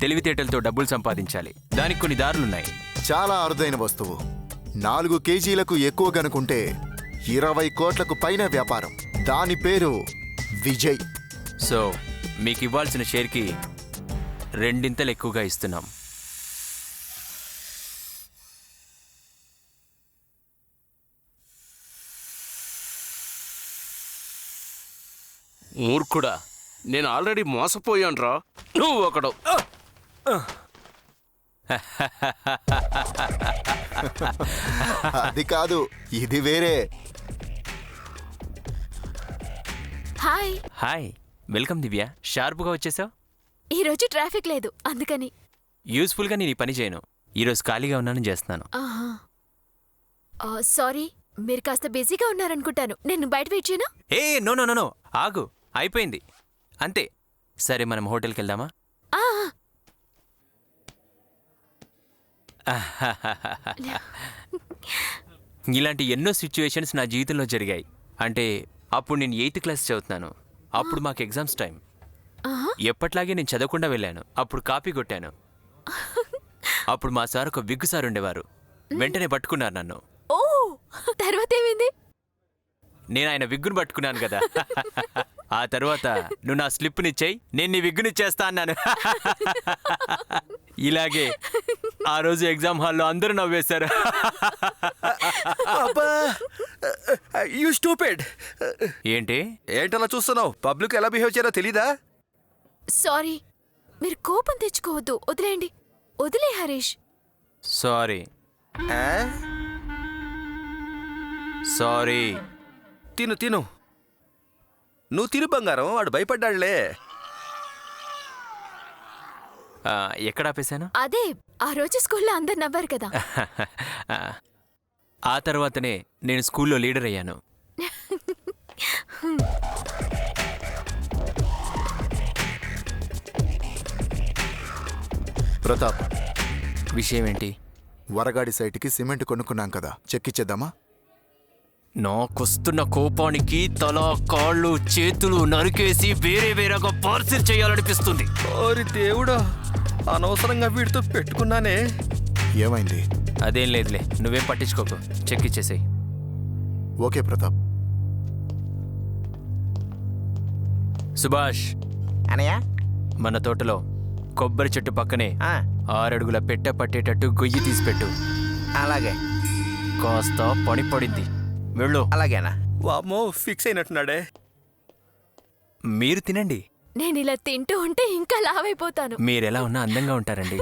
తెలివితేటలతో డబ్బులు సంపాదించాలి. దానికి కొన్ని దారులున్నాయి. చాలా అరుదైన వస్తువు. 4 కేజీలకు ఎక్కువ కనుకుంటే 20 కోట్లకు పైన వ్యాపారం. దాని పేరు విజయ్. సో మీకు ఇవ్వాల్సిన షేర్కి 2 ఎక్కువగా ఇస్తున్నాం. మూర్ఖుడా, నేను ఆల్రెడీ మోసపోయాన్రా. నువ్వు ఒకడు. అది కాదు, ఇది వేరే. హాయ్. హాయ్, వెల్కమ్ దివ్య. షార్ప్గా వచ్చేసావు. ఈరోజు ట్రాఫిక్ లేదు అందుకని. యూస్ఫుల్గా నేను ఈ పని చేయను. ఈరోజు ఖాళీగా ఉన్నాను, చేస్తున్నాను. సారీ, మీరు కాస్త బిజీగా ఉన్నారనుకుంటాను. నేను బయట వెయిట్ చేయనా? ఏ నో నో నో నో, ఆగు, అయిపోయింది అంతే. సరే, మనం హోటల్కి వెళ్దామా? ఇలాంటి ఎన్నో సిచ్యువేషన్స్ నా జీవితంలో జరిగాయి. అంటే అప్పుడు నేను 8th క్లాస్ చదువుతున్నాను. అప్పుడు మాకు ఎగ్జామ్స్ టైం. ఎప్పట్లాగే నేను చదవకుండా వెళ్ళాను. అప్పుడు కాపీ కొట్టాను. అప్పుడు మా సార్ ఒక విగ్గు సార్ ఉండేవారు. వెంటనే పట్టుకున్నారు నన్ను. ఓ, తర్వాత ఏమైంది? నేను ఆయన విగ్గును పట్టుకున్నాను కదా. ఆ తర్వాత నువ్వు నా స్లిప్నిచ్చేయి, నేను నీ విగ్గునిచ్చేస్తా అన్నాను. ఇలాగే ఆ రోజు ఎగ్జామ్ హాల్లో అందరూ నవ్వేశారు. You stupid. ఏంటి ఏంటలా చూస్తున్నావు? పబ్లిక్ ఎలా బిహేవ్ చేయాలో తెలీదా? సారీ, మీరు కోపం తెచ్చుకోవద్దు. వదిలేయండి. వదిలే హరీష్. Sorry sorry. తిను తిను, నువ్వు తిను బంగారం. వాడు భయపడ్డాడులే. ఎక్కడ ఆపేశాను? అదే ఆ రోజు స్కూల్లో అందరు నవ్వారు కదా. ఆ తర్వాతనే నేను స్కూల్లో లీడర్ అయ్యాను. ప్రతాప్, విషయం ఏంటి? వరగాడి సైట్కి సిమెంట్ కొనుక్కున్నాం కదా, చెక్కిచ్చేద్దామా? నాకొస్తున్న కోపానికి తల, కాళ్ళు, చేతులు నరికేసి వేరే వేరేగా పార్సిల్ చేయాలనిపిస్తుంది. ఓరి దేవుడా, అనవసరంగా వీడితో పెట్టుకున్నానే. ఏమైంది? అదేం లేదులే, నువ్వేం పట్టించుకోకు, చెక్కిచ్చేసేయ్. ఓకే ప్రతాప్. సుభాష్ అనయ్య, మన తోటలో కొబ్బరి చెట్టు పక్కనే 6 అడుగుల పెట్టె పట్టేటట్టు గొయ్యి తీసిపెట్టు. అలాగే. కాస్త పని పడింది, వెళ్ళు. అలాగేనా? వామ్మో, ఫిక్స్ అయినట్టున్నాడే. మీరు తినండి. నేను ఇలా తింటూ ఉంటే ఇంకా లావైపోతాను. మీరెలా ఉన్నా అందంగా ఉంటారండి.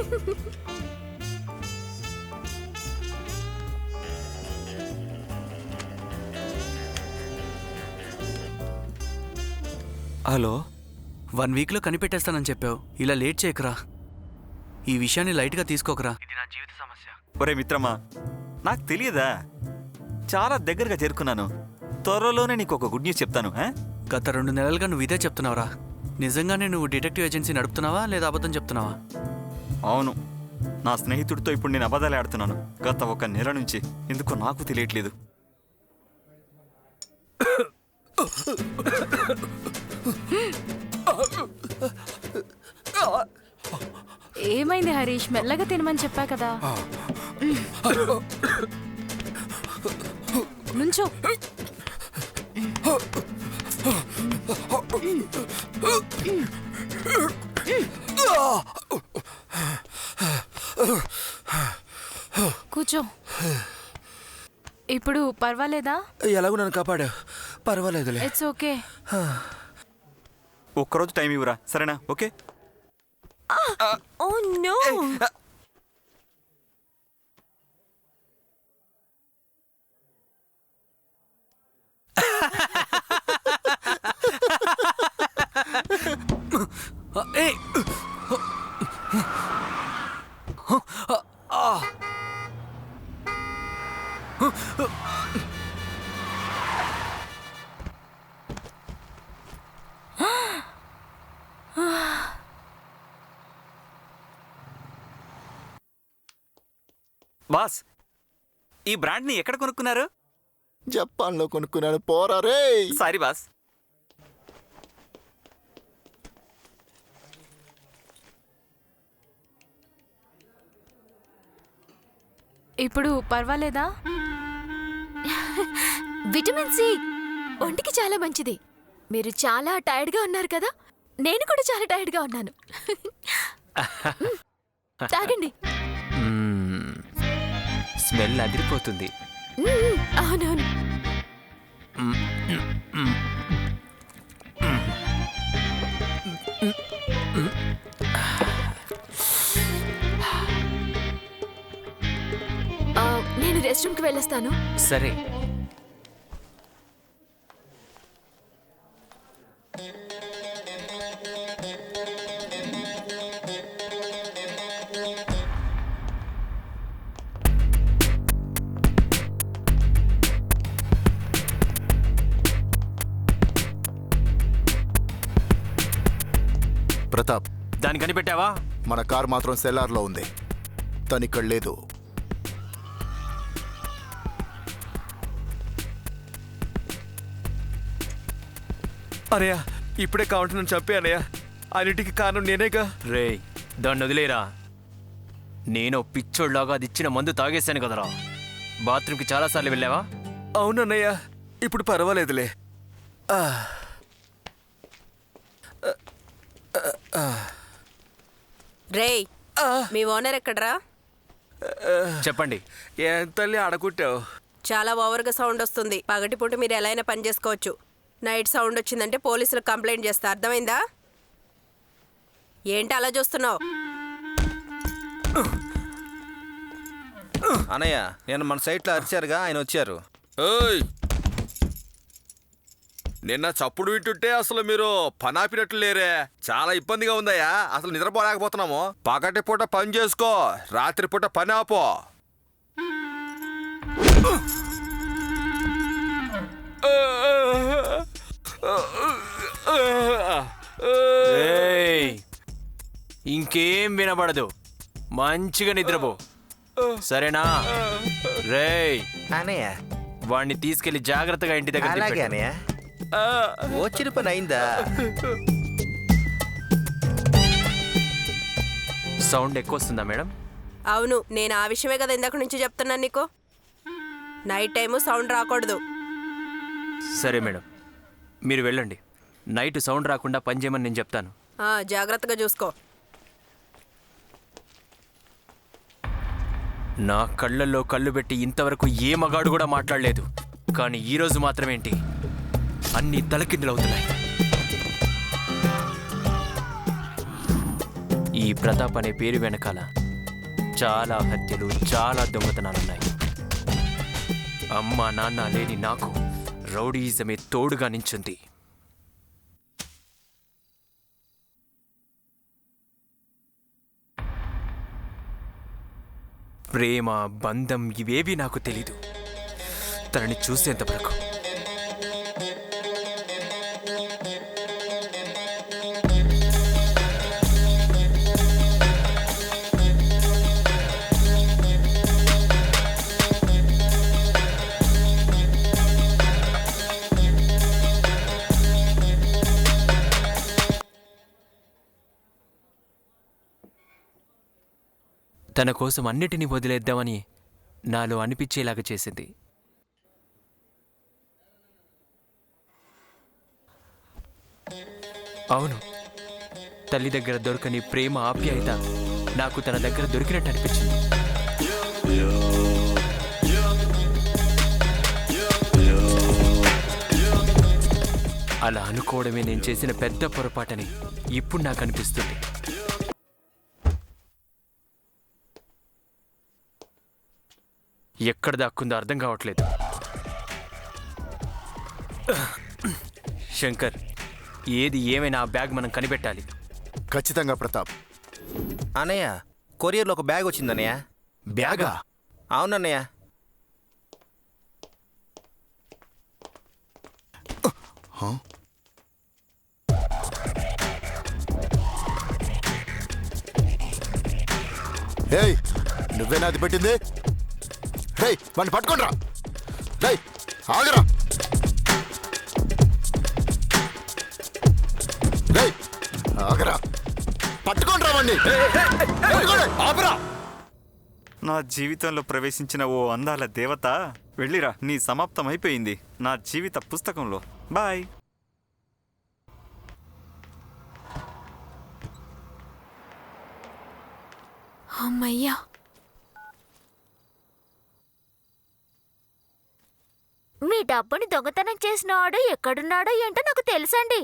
హలో, 1 వీక్లో కనిపెట్టేస్తానని చెప్పావు. ఇలా లేట్ చేయకరా. ఈ విషయాన్ని లైట్గా తీసుకోకరా. ఇది నా జీవిత సమస్య. ఒరే మిత్రమా, నాకు తెలియదా? చాలా దగ్గరగా చేరుకున్నాను. త్వరలోనే నీకు ఒక గుడ్ న్యూస్ చెప్తాను. గత 2 నెలలుగా నువ్వు ఇదే చెప్తున్నావురా. నిజంగానే నువ్వు డిటెక్టివ్ ఏజెన్సీ నడుపుతున్నావా లేదా అబద్ధం చెప్తున్నావా? అవును, నా స్నేహితుడితో ఇప్పుడు నేను అబద్ధాలు ఆడుతున్నాను. గత 1 నెల నుంచి. ఎందుకో నాకు తెలియట్లేదు. ఏమైంది హరీష్? మెల్లగా తినమని చెప్పా కదా. నుంచో. కూర్చో. ఇప్పుడు పర్వాలేదా? ఎలాగో నన్ను కాపాడా. పర్వాలేదులే. It's okay. ఒక్కరోజు టైం ఇవ్వరా, సరేనా? ఓకే. Oh no. బాస్, ఈ బ్రాండ్ని ఎక్కడ కొనుక్కున్నారు? జపాన్లో కొనుక్కున్నాను. పోరా రే. Sorry boss. ఇప్పుడు పర్వాలేదా? విటమిన్ సి ఒంటికి చాలా మంచిది. మీరు చాలా టైర్డ్గా ఉన్నారు కదా, నేను కూడా చాలా టైర్డ్గా ఉన్నాను. తాగండి. స్మెల్ అదిరిపోతుంది. అవునవును. నేను రెస్ట్ రూమ్కి వెళ్ళొస్తాను. సరే. ప్రతాప్, దాన్ని కనిపెట్టావా? మన కార్ మాత్రం సెల్లార్లో ఉంది. తనిక్కడ లేదు. అనయ్య ఇప్పుడే కౌంటర్ చంపే అనయ్య. అన్నిటికీ కారణం నేనేగా. రేయ్, దాన్ని వదిలేరా. నేను పిచ్చోడ్లాగా అది ఇచ్చిన మందు తాగేశాను కదరా. బాత్రూమ్కి చాలాసార్లు వెళ్ళావా? అవునన్నయ్య, ఇప్పుడు పర్వాలేదులే. రేయ్, మీ ఓనర్ ఎక్కడ్రా? చెప్పండి. ఏం తల్లి అడగొట్టావు? చాలా ఓవర్గా సౌండ్ వస్తుంది. పగటిపూట మీరు ఎలా అయినా పని చేసుకోవచ్చు. నైట్ సౌండ్ వచ్చిందంటే పోలీసులకు కంప్లైంట్ చేస్తా. అర్థమైందా? ఏంటి అలా చూస్తున్నావు? అనయ్య, నేను మన సైట్లో అరిచారుగా, ఆయన వచ్చారు. నిన్న చప్పుడు వింటుంటే అసలు మీరు పనాపినట్లు లేరే. చాలా ఇబ్బందిగా ఉందయ్యా. అసలు నిద్రపోలేకపోతున్నాము. పగటి పూట పని చేసుకో, రాత్రి పూట పని ఆపో. ఇంకేం వినబడదు. మంచిగా నిద్రపో, సరేనా? రేయ్ అనయ్య, వాడిని తీసుకెళ్లి జాగ్రత్తగా ఇంటి దగ్గర అలాగే అనయ్య. వచ్చిన పని అయిందా? సౌండ్ ఎక్కువ వస్తుందా మేడం? అవును, నేను ఆ విషయమే కదా ఇందాక నుంచి చెప్తున్నాను నీకు. నైట్ టైము సౌండ్ రాకూడదు. సరే మేడం, మీరు వెళ్ళండి. నైట్ సౌండ్ రాకుండా పని చేయమని నేను చెప్తాను. జాగ్రత్తగా చూసుకో. నా కళ్ళల్లో కళ్ళు పెట్టి ఇంతవరకు ఏ మగాడు కూడా మాట్లాడలేదు. కానీ ఈరోజు మాత్రమేంటి అన్నీ తలకిందులవుతున్నాయి. ఈ ప్రతాప్ అనే పేరు వెనకాల చాలా హత్యలు, చాలా దొంగతనాలున్నాయి. అమ్మ నాన్న లేని నాకు రౌడీయిజమే తోడుగా నించుంది. ప్రేమ, బంధం ఇవేవి నాకు తెలీదు తనని చూసేంతవరకు. తన కోసం అన్నిటినీ వదిలేద్దామని నాలో అనిపించేలాగా చేసింది. అవును, తల్లి దగ్గర దొరకని ప్రేమ, ఆప్యాయత నాకు తన దగ్గర దొరికినట్టు అనిపించింది. అలా అనుకోవడమే నేను చేసిన పెద్ద పొరపాటని ఇప్పుడు నాకు అనిపిస్తుంది. ఎక్కడ దాక్కుందో అర్థం కావట్లేదు. శంకర్, ఏది ఏమైనా ఆ బ్యాగ్ మనం కనిపెట్టాలి. ఖచ్చితంగా ప్రతాప్. అనయ్య, కొరియర్లో ఒక బ్యాగ్ వచ్చిందన్నయ్య. బ్యాగా? అవునన్నయ్య. ఏయ్, నువ్వేనా అది పెట్టింది? రేయ్, వాడిని పట్టుకోండిరా. రేయ్, ఆగరా. రేయ్, ఆగరా. పట్టుకోండిరా వాడిని. ఆపరా. నా జీవితంలో ప్రవేశించిన ఓ అందాల దేవత వెళ్ళిరా. నీ సమాప్తం అయిపోయింది నా జీవిత పుస్తకంలో. బాయ్. అమ్మయ్యా, మీ డబ్బుని దొంగతనం చేసినవాడు ఎక్కడున్నాడో ఏంటో నాకు తెలుసండి.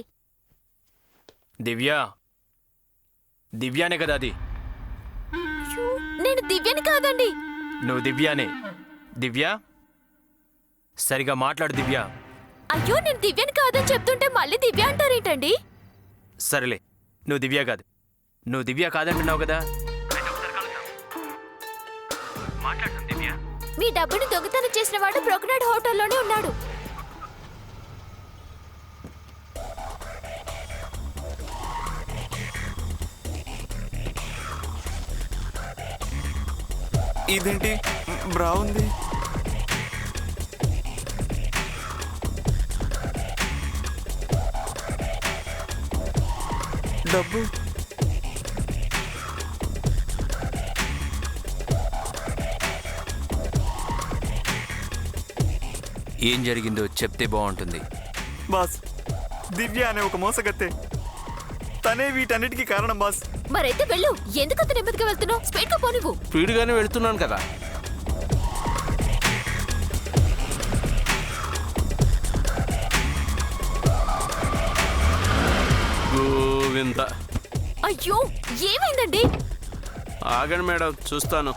దివ్యానే కదా అది? నేను దివ్యని కాదండి. నువ్వు దివ్యానే. దివ్య, సరిగా మాట్లాడు దివ్య. అయ్యో, నేను దివ్యని కాదని చెప్తుంటే మళ్ళీ దివ్య అంటారేంటండి? సరేలే, నువ్వు దివ్య కాదు. నువ్వు దివ్య కాదంటున్నావు కదా? మాట్లాడు దివ్య. మీ డబ్బుని దొంగతనం చేసిన వాడు బ్రోకనాడ్ హోటల్లోనే ఉన్నాడు. ఇదేంటి బ్రా ఉంది? డబ్బు ఏం జరిగిందో చెప్తే బాగుంటుంది. బాస్, దివ్య అనే ఒక మోసగత్తే, తనే వీటన్నిటికీ కారణం బాస్. మరైతే వెళ్ళు. ఎందుకంత నెమ్మదిగా వెళ్తున్నావు? స్పీడ్ గా పోనివ్వు. స్పీడ్గానే వెళ్తున్నాను కదా. గోవింద. అయ్యో, ఏమైందండి? ఆగండి మేడం, చూస్తాను.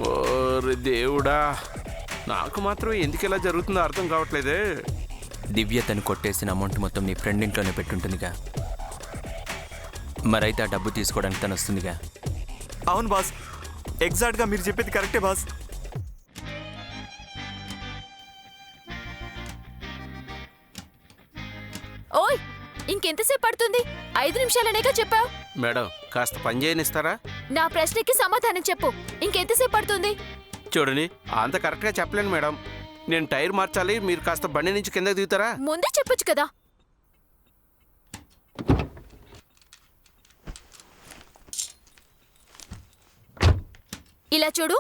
ఓరి దేవుడా, నాకు మాత్రం ఎందుకు ఇలా జరుగుతుందో అర్థం కావట్లేదే. దివ్య తను కొట్టేసిన అమౌంట్ మొత్తం నీ ఫ్రెండ్ ఇంట్లోనే పెట్టుంటుందిగా. మరైతే ఆ డబ్బు తీసుకోవడానికి తను వస్తుందిగా. అవును బాస్, ఎగ్జాక్ట్గా మీరు చెప్పేది కరెక్టే బాస్. ఓయ్, ఇంకెంతసేపు పడుతుంది? 5 నిమిషాలనేగా చెప్పావు. మేడం, కాస్త పని చేయనిస్తారా? నా ప్రశ్నకి సమాధానం చెప్పు. ఇంకెంతసేపు పడుతుంది? చూడండి, అంత కరెక్ట్గా చెప్పలేను మేడం. నేను టైర్ మార్చాలి, మీరు కాస్త బండి నుంచి కిందకి దిగుతారా? ముందే చెప్పొచ్చు కదా. ఇలా చూడు,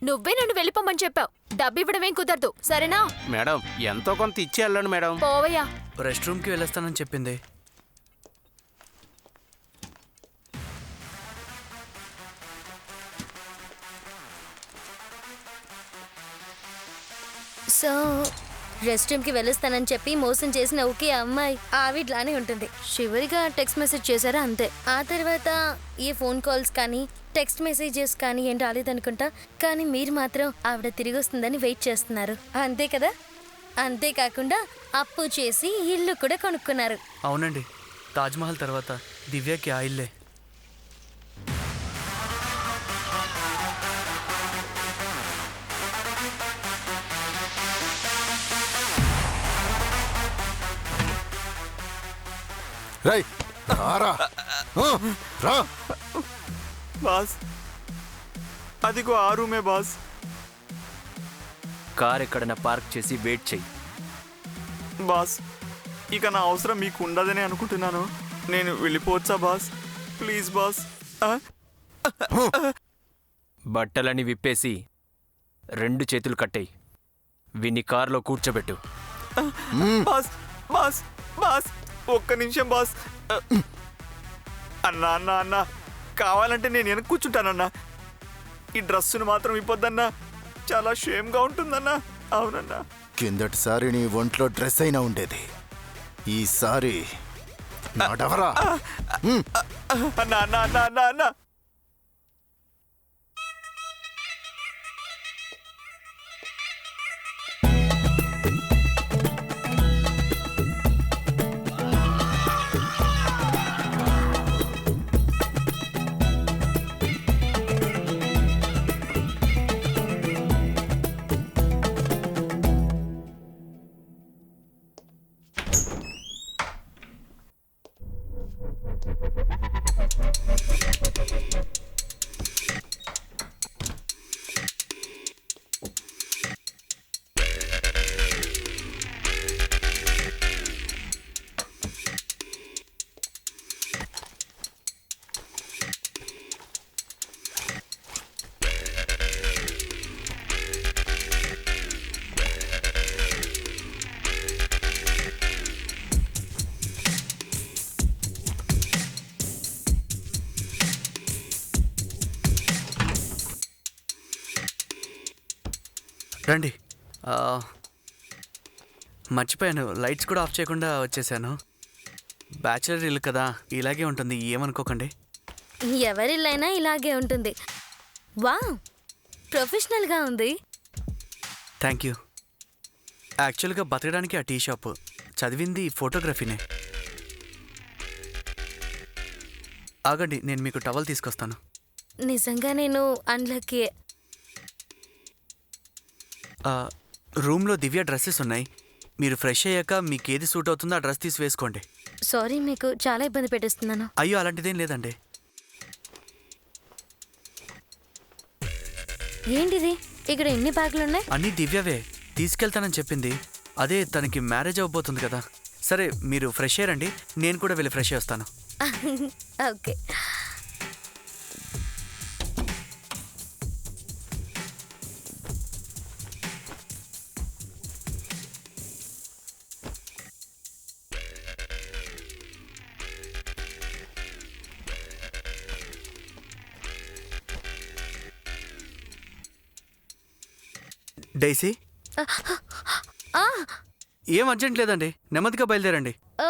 నువ్వే నన్ను వెళ్ళిపోమని చెప్పావు. డబ్బు ఇవ్వడమేం కుదరదు, సరేనా? మేడం, ఎంతో కొంత ఇచ్చి వెళ్ళండి మేడం. పోవయ్యా. రెస్ట్ రూమ్కి వెళ్ళొస్తానని చెప్పింది. సో రెస్ట్ రూమ్కి వెళ్ళొస్తానని చెప్పి మోసం చేసిన ఒకే అమ్మాయి ఆవిడ్లానే ఉంటుంది. చివరిగా టెక్స్ట్ మెసేజ్ చేశారా అంతే. ఆ తర్వాత ఏ ఫోన్ కాల్స్ కానీ టెక్స్ట్ మెసేజెస్ కానీ ఏం రాలేదనుకుంటా. కానీ మీరు మాత్రం ఆవిడ తిరిగి వస్తుందని వెయిట్ చేస్తున్నారు, అంతే కదా? అంతేకాకుండా అప్పు చేసి ఇల్లు కూడా కొనుక్కున్నారు. అవునండి, తాజ్మహల్ తర్వాత దివ్యకి ఆ ఇల్లే. రై రారా, రా బాస్. అదిగో ఆ రూమే బాస్. కార్ ఎక్కడైనా పార్క్ చేసి వెయిట్ చెయ్యి. బాస్, ఇక నా అవసరం మీకు ఉండదని అనుకుంటున్నాను. నేను వెళ్ళిపోవచ్చా బాస్? Please boss. బట్టలని విప్పేసి 2 చేతులు కట్టేయి. విన్ని కార్లో కూర్చోబెట్టు. బాస్ బాస్ బాస్, ఒక్క నిమిషం బాస్. అన్నా అన్నా అన్నా, కావాలంటే నేను వెనక్కి కూర్చుంటానన్నా. ఈ డ్రెస్సును మాత్రం ఇప్పొద్దన్నా, చాలా షేమ్గా ఉంటుందన్నా. అవునన్నా. కిందటిసారి నీ ఒంట్లో డ్రెస్ అయినా ఉండేది, ఈసారి నాడవరా. అన్నా అన్నా అన్నా అన్నా అన్నా. రండి. మర్చిపోయాను, లైట్స్ కూడా ఆఫ్ చేయకుండా వచ్చేసాను. బ్యాచిలర్ ఇల్లు కదా, ఇలాగే ఉంటుంది, ఏమనుకోకండి. ఎవరిల్లైనా ఇలాగే ఉంటుంది. వావ్, ప్రొఫెషనల్గా ఉంది. Thank you. యాక్చువల్గా బతకడానికి ఆ టీ షాప్, చదివింది ఫోటోగ్రఫీనే. ఆగండి, నేను మీకు టవల్ తీసుకొస్తాను. నిజంగా నేను అన్లక్కీ. రూమ్లో దివ్య డ్రెస్సెస్ ఉన్నాయి, మీరు ఫ్రెష్ అయ్యాక మీకు ఏది సూట్ అవుతుందో ఆ డ్రెస్ తీసి వేసుకోండి. సారీ, మీకు చాలా ఇబ్బంది పెట్టేస్తున్నాను. అయ్యో అలాంటిదేం లేదండి. ఏంటిది, ఇక్కడ ఎన్ని బ్యాగులు ఉన్నాయి? అన్నీ దివ్యవే, తీసుకెళ్తానని చెప్పింది. అదే తనకి మ్యారేజ్ అవ్వబోతుంది కదా. సరే మీరు ఫ్రెష్ అయ్యారండి, నేను కూడా వెళ్ళి ఫ్రెష్ అయ్యి వస్తాను. ఓకే. డైసీ, ఆ, ఏం అర్జెంట్ లేదండి, నెమ్మదిగా బయలుదేరండి. ఆ,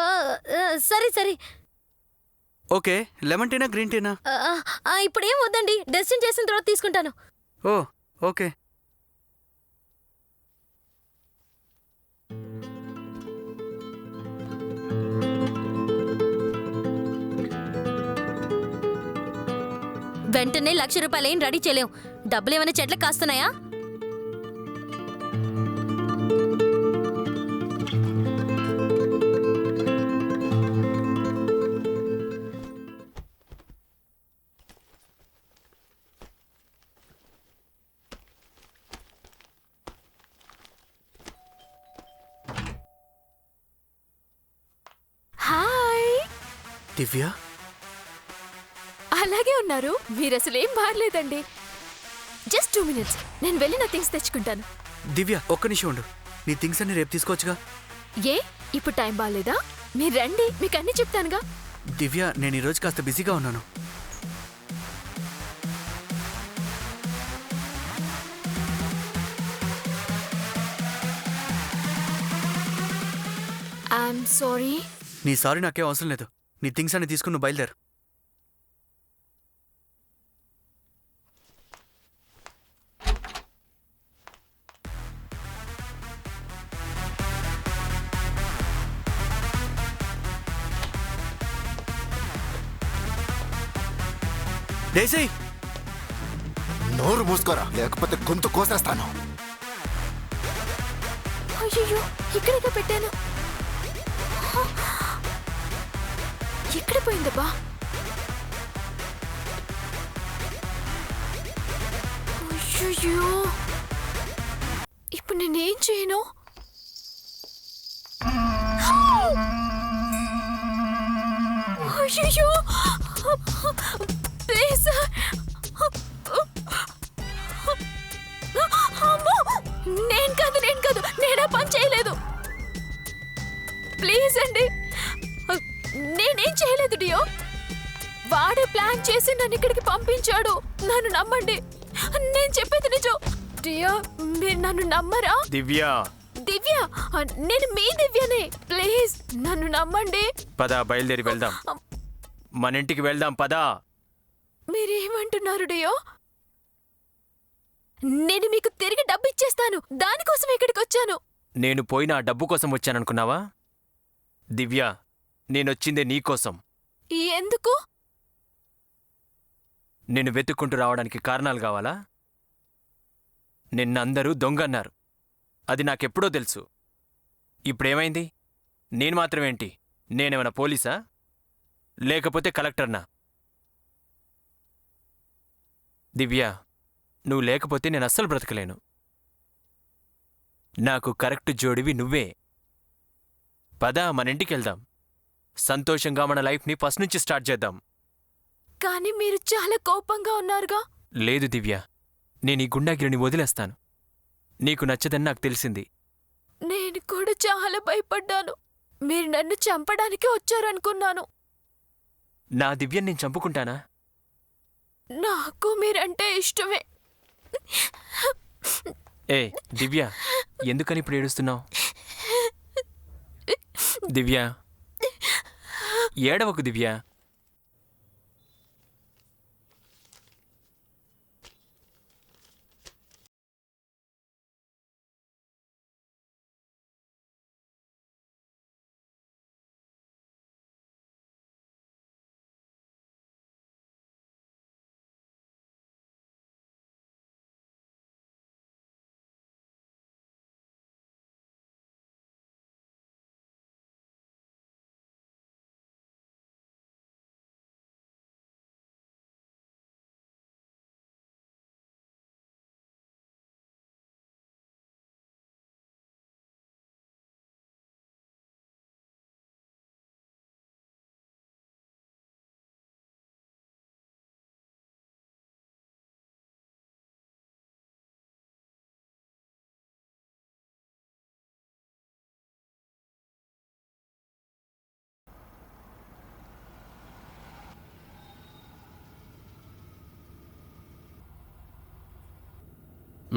సరే సరే. ఓకే, లెమన్ టీనా గ్రీన్ టీనా? ఇప్పుడు ఏం వద్దండి, డెసిషన్ చేసిన తర్వాత తీసుకుంటాను. ఓ ఓకే. వెంటనే ₹1,00,000 ఏం రెడీ చేయలేం. డబ్బులు ఏమైనా చెట్లకు కాస్తున్నాయా? హాయ్. దివ్య, అలాగే ఉన్నారు మీరు, అసలు ఏం మారలేదండి. జస్ట్ 2 minutes, నేను వెళ్ళి నా థింగ్స్ తెచ్చుకుంటాను. దివ్య ఒక్క నిమిషం ఉండు. నీ థింగ్స్ అన్ని రేపు తీసుకోవచ్చుగా. ఏ ఇప్పుడు టైం బాగాలేదా? మీరు రండి, మీకు అన్ని చెప్తానుగా. దివ్య, నేను ఈరోజు కాస్త బిజీగా ఉన్నాను. I'm sorry. నీ సారీ నాకేం అవసరం లేదు. నీ థింగ్స్ అన్ని తీసుకుని నువ్వు బయలుదేరు. డైసీ, నోరు మూసుకోరా, లేకపోతే గొంతు కోసేస్తాను. అయ్యో, ఇక్కడిగా పెట్టాను. ఎక్కడ పోయిందబ్బా? అయ్యో, ఇప్పుడు నేనేం చేయను? అయ్యో, ప్లీజ్ సార్. నేను కాదు, నేనా పని చేయలేదు. ప్లీజ్ అండి, నేనేం చేయలేదు డియో. వాడే ప్లాన్ చేసి నన్ను ఇక్కడికి పంపించాడు. నన్ను నమ్మండి, నేను చెప్పేది నిజం. డియో, మీరు నన్ను నమ్మరా? దివ్య, దివ్య, నేను మీ దివ్యనే. ప్లీజ్ నన్ను నమ్మండి. పద బయలుదేరి వెళ్దాం. మన ఇంటికి వెళ్దాం, పదా. మీరేమంటున్నారు డియో? నేను మీకు తిరిగి డబ్బు ఇచ్చేస్తాను, దానికోసం ఇక్కడికి వచ్చాను. నేను పోయిన ఆ డబ్బు కోసం వచ్చాననుకున్నావా? దివ్య, నేనొచ్చిందే నీకోసం. ఎందుకు? నిన్ను వెతుక్కుంటూ రావడానికి కారణాలు కావాలా? నిన్నందరూ దొంగ అన్నారు, అది నాకెప్పుడో తెలుసు. ఇప్పుడేమైంది? నేను మాత్రమేంటి, నేనేమైనా పోలీసా లేకపోతే కలెక్టర్నా? దివ్య, నువ్వు లేకపోతే నేను అస్సలు బ్రతకలేను. నాకు కరెక్ట్ జోడివి నువ్వే. పద మన ఇంటికి వెళ్దాం, సంతోషంగా మన లైఫ్ని ఫస్ట్ నుంచి స్టార్ట్ చేద్దాం. కానీ మీరు చాలా కోపంగా ఉన్నారుగా. లేదు దివ్య, నేను ఈ గుండాగిరిని వదిలేస్తాను. నీకు నచ్చదని నాకు తెలిసింది. నేను కూడా చాలా భయపడ్డాను. మీరు నన్ను చంపడానికి వచ్చారనుకున్నాను. నా దివ్యని నేను చంపుకుంటానా? నాకు మీరంటే ఇష్టమే. ఏ దివ్య, ఎందుకని ఇప్పుడు ఏడుస్తున్నావు? దివ్య, ఏడవకు దివ్య.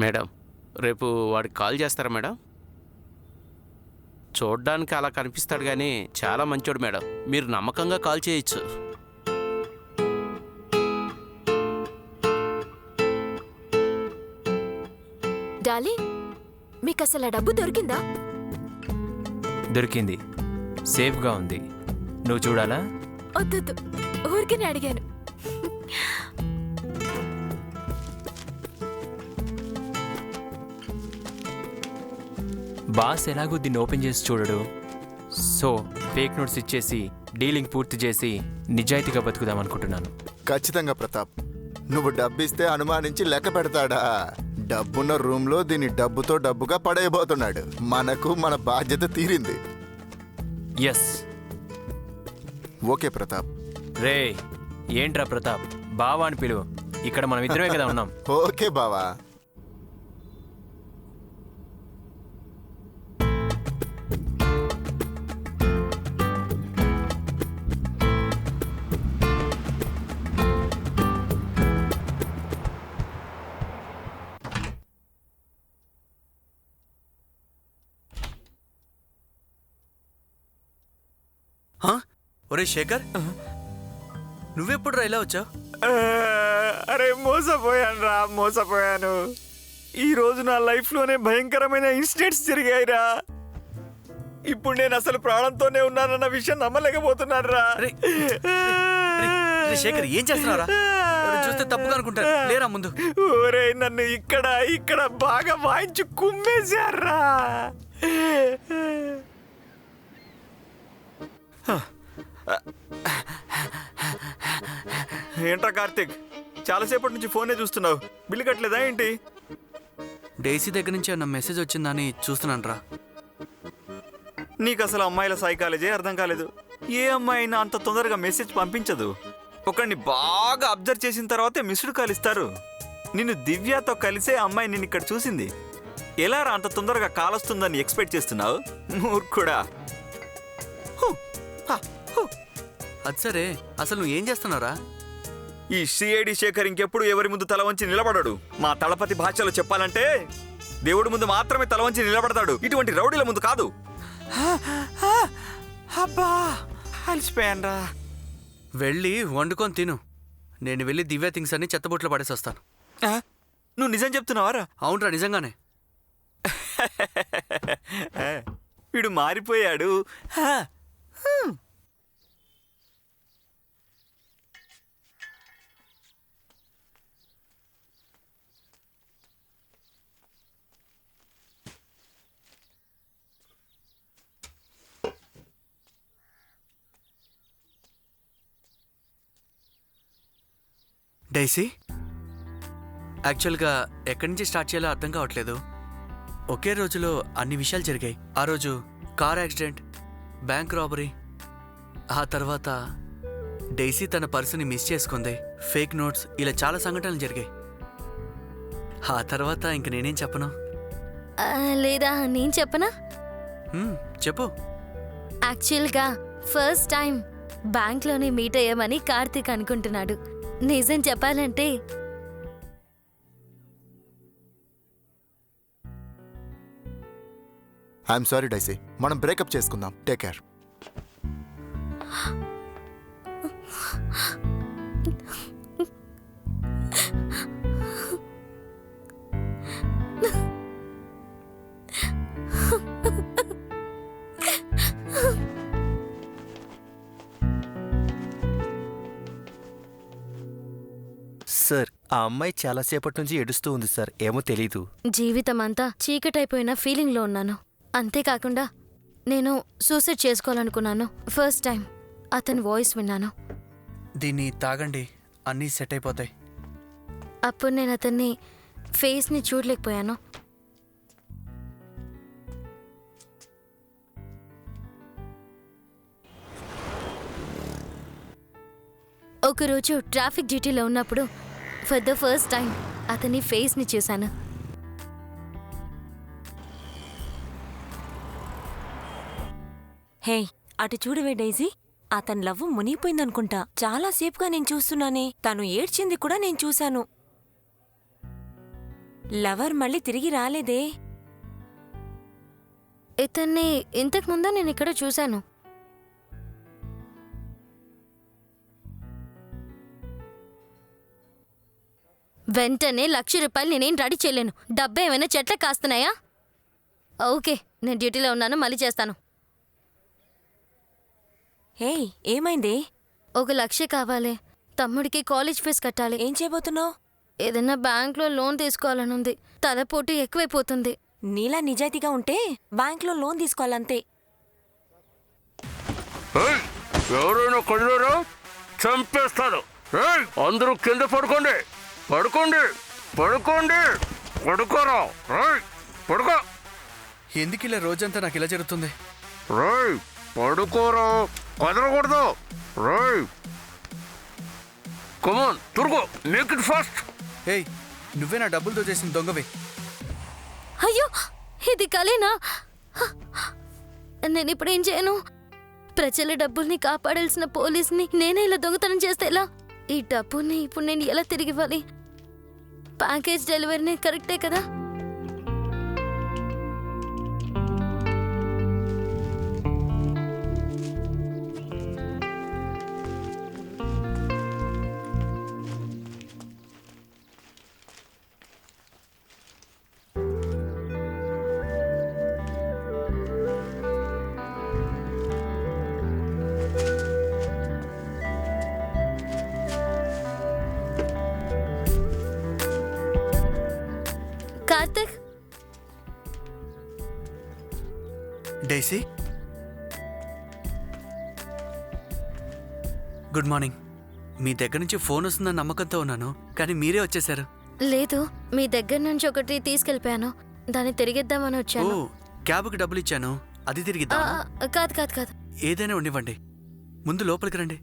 మేడం రేపు వాడికి కాల్ చేస్తారా మేడం? చూడ్డానికి అలా కనిపిస్తాడు కానీ చాలా మంచోడు మేడం. మీరు నమ్మకంగా కాల్ చేయొచ్చు. డార్లింగ్, మీకు అసలు ఆ డబ్బు దొరికిందా? దొరికింది, సేఫ్గా ఉంది. నువ్వు చూడాలా? వద్దొద్దు, ఊరికనే అడిగాను. బాస్ ఎలాగో దీన్ని ఓపెన్ చేసి చూడడు. సో ఫేక్ నోట్స్ ఇచ్చేసి డీలింగ్ పూర్తి చేసి నిజాయితీగా బతుకుదాం అనుకుంటున్నాను. ఖచ్చితంగా ప్రతాప్, నువ్వు డబ్బిస్తే అనుమానించి లెక్క పెడతాడా? డబ్బున్న రూమ్లో దీన్ని డబ్బుతో డబ్బుగా పడేయబోతున్నాడు. మనకు మన బాధ్యత తీరింది. ఎస్. ఓకే ప్రతాప్. రే ఏంట్రా ప్రతాప్, బావా అని పిలువు. ఇక్కడ మనం ఇద్దరమే కదా ఉన్నాం. ఓకే బావా. ఒరే శేఖర్, నువ్వెప్పుడు రా ఇలా వచ్చావు? అరే మోసపోయాను. ఈ రోజు నా లైఫ్లోనే భయంకరమైన ఇన్సిడెంట్స్ జరిగాయిరా. ఇప్పుడు నేను అసలు ప్రాణంతోనే ఉన్నానన్న విషయం నమ్మలేకపోతున్నాను రా. శేఖర్ ఏం చేస్తున్నారా? చూస్తే తప్పుగా అనుకుంటారు. లేరా ముందు. ఒరే నన్ను ఇక్కడ బాగా వాయించి కుమ్మేశారా. ఏంట్రా కార్తీక్, చాలాసేపటి నుంచి ఫోనే చూస్తున్నావు, బిల్లు కట్టలేదా ఏంటి? డైసీ దగ్గర నుంచి ఏమన్నా మెసేజ్ వచ్చిందని చూస్తున్నాను రా. నీకు అసలు అమ్మాయిల సైకాలజీ అర్థం కాలేదు. ఏ అమ్మాయి అయినా అంత తొందరగా మెసేజ్ పంపించదు. ఒకరిని బాగా అబ్జర్వ్ చేసిన తర్వాతే మిస్డ్ కాల్ ఇస్తారు. నిన్ను దివ్యతో కలిసే అమ్మాయి నిన్ను ఇక్కడ చూసింది. ఎలా రా అంత తొందరగా కాల్ వస్తుందని ఎక్స్పెక్ట్ చేస్తున్నావు? మూర్ఖుడా. అది సరే, అసలు నువ్వు ఏం చేస్తున్నారా? ఈ సిఐడి శేఖర్ ఇంకెప్పుడు ఎవరి ముందు తల వంచి నిలబడడు. మా తలపతి భాషలో చెప్పాలంటే దేవుడి ముందు మాత్రమే తల వంచి నిలబడతాడు, ఇటువంటి రౌడీల ముందు కాదు. అబ్బా అలసిపోయాన్రా. వెళ్ళి వండుకొని తిను. నేను వెళ్ళి దివ్య థింగ్స్ అన్ని చెత్తబుట్లో పడేసి వస్తాను. నువ్వు నిజం చెప్తున్నావారా? అవునరా, నిజంగానే. వీడు మారిపోయాడు. డైసీ, యాక్చువల్గా ఎక్కడి నుంచి స్టార్ట్ చేయాలో అర్థం కావట్లేదు. ఒకే రోజులో అన్ని విషయాలు జరిగాయి. ఆ రోజు కార్ యాక్సిడెంట్, బ్యాంక్ రాబరీ, ఆ తర్వాత డైసీ తన పర్సుని మిస్ చేసుకుంది, ఫేక్ నోట్స్, ఇలా చాలా సంఘటనలు జరిగాయి. ఆ తర్వాత ఇంక నేనేం చెప్పను. లేదా నేను చెప్పనా? చెప్పు. యాక్చువల్గా ఫస్ట్ టైం బ్యాంక్లోనే మీట్ అయ్యామని కార్తీక్ అనుకుంటున్నాడు. నిజం చెప్పాలంటే ఐఎమ్ సారీ డైసీ, మనం బ్రేకప్ చేసుకుందాం. Take care. సార్, ఆ అమ్మాయి చాలాసేపటి నుంచి ఏడుస్తూ ఉంది సార్. ఏమో తెలీదు. జీవితం అంతా చీకటైపోయిన ఫీలింగ్లో ఉన్నాను. అంతేకాకుండా నేను సూసైడ్ చేసుకోవాలనుకున్నాను. ఫస్ట్ టైం అతని వాయిస్ విన్నాను. దీన్ని తాగండి, అన్నీ సెట్ అయిపోతాయి. అప్పుడు నేను అతన్ని ఫేస్ని చూడలేకపోయాను. ఒకరోజు ట్రాఫిక్ డ్యూటీలో ఉన్నప్పుడు ఫర్ ద ఫస్ట్ టైం అతని ఫేస్ని చూశాను. హే, అటు చూడవే డైజీ. అతని లవ్ మునిగిపోయిందనుకుంటా. చాలాసేపుగా నేను చూస్తున్నానే. తను ఏడ్చింది కూడా నేను చూశాను. లవర్ మళ్ళీ తిరిగి రాలేదే. ఇతన్ని ఇంతకు ముందు నేను ఇక్కడ చూశాను. వెంటనే ₹1,00,000 నేనేం రెడీ చేయలేను. డబ్బు ఏమైనా చెట్ల కాస్తున్నాయా? ఓకే, నేను డ్యూటీలో ఉన్నాను, మళ్ళీ చేస్తాను. ఏయ్, ఏమైంది? 1,00,000 కావాలి. తమ్ముడికి కాలేజ్ ఫీజు కట్టాలి. ఏం చేయబోతున్నావు? ఏదైనా బ్యాంక్లో లోన్ తీసుకోవాలనుంది. తలపోటు ఎక్కువైపోతుంది. నీలా నిజాయితీగా ఉంటే బ్యాంక్లో లోన్ తీసుకోవాలంతే. ఎవరైనా కొన్నారా? చంపేస్తాను. అందరూ కింద పడుకోండి, పడుకోండి, పడుకోండి, పడుకోరా, పడుకో. ఎందుకు ఇలా రోజంతా నాకు ఇలా జరుగుతుంది? పడుకోరా, కదలకూడదు. కమాన్, త్వరగా, మేక్ ఇట్ ఫాస్ట్. ఏయ్, నువ్వే నా డబ్బులతో చేసిన దొంగవి. అయ్యో, ఇది కలేనా? నేను ఇప్పుడు ఏం చేయను? ప్రజల డబ్బుల్ని కాపాడాల్సిన పోలీస్ని నేనే ఇలా దొంగతనం చేస్తే ఎలా? ఈ డబ్బుని ఇప్పుడు నేను ఎలా తిరిగి ఇవ్వాలి? ప్యాకేజ్ డెలివరీనే కరెక్టే కదా? Karthik, Daisy, good morning. మీ దగ్గర నుంచి ఫోన్ వస్తుందని నమ్మకంతో ఉన్నాను, కానీ మీరే వచ్చేసారు. లేదు, మీ దగ్గర నుంచి ఒకటి తీసుకెళ్ళిపోయాను. దాన్ని తిరిగిద్దామని ఓ, వచ్చాను. క్యాబ్కి డబ్బులు ఇచ్చాను, అది తిరిగిద్దా? కాదు కాదు కాదు, ఏదైనా ఉండివ్వండి. ముందు లోపలికి రండి,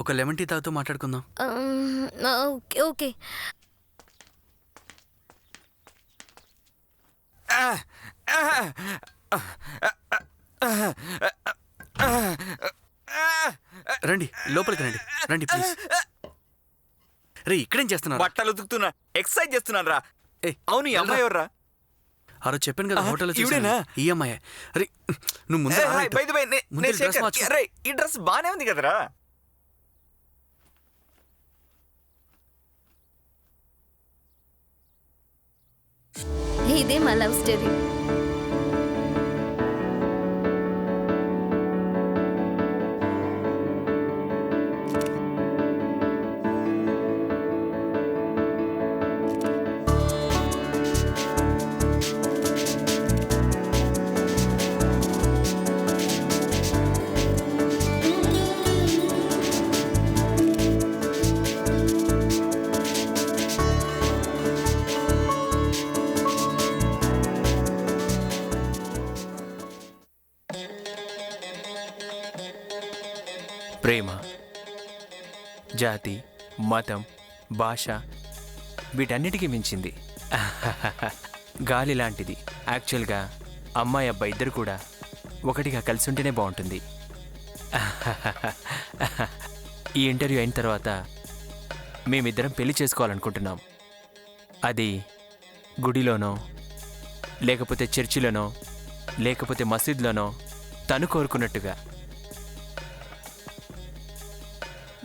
ఒక లెమన్ టీ తాగుతూ మాట్లాడుకుందాం. Okay okay. రండి, లోపలికి రండి, రండి ప్లీజ్. రే, ఇక్కడేం చేస్తున్నారు? బట్టలు ఉతుకుతున్నా, ఎక్సర్సైజ్ చేస్తున్నాను రా. అవును, ఈ అమ్మాయి ఎవర్రా? ఆ రోజు చెప్పాను కదా హోటల్లో ఇవిడేనా? ఈ అమ్మాయి. అరే, నువ్వు ముందు రా ఇటు. బై ది బై, ముందు ఈ డ్రెస్ మార్చుకో. అరే, ఈ డ్రెస్ బానే ఉంది కదరా. ఇదే మా లవ్ స్టోరీ. ప్రేమ, జాతి, మతం, భాష వీటన్నిటికీ మించింది గాలి లాంటిది. యాక్చువల్గా అమ్మాయి అబ్బాయి ఇద్దరు కూడా ఒకటిగా కలిసి ఉంటేనే బాగుంటుంది. ఈ ఇంటర్వ్యూ అయిన తర్వాత మేమిద్దరం పెళ్లి చేసుకోవాలనుకుంటున్నాం. అది గుడిలోనో, లేకపోతే చర్చిలోనో, లేకపోతే మసీద్లోనో తను కోరుకున్నట్టుగా.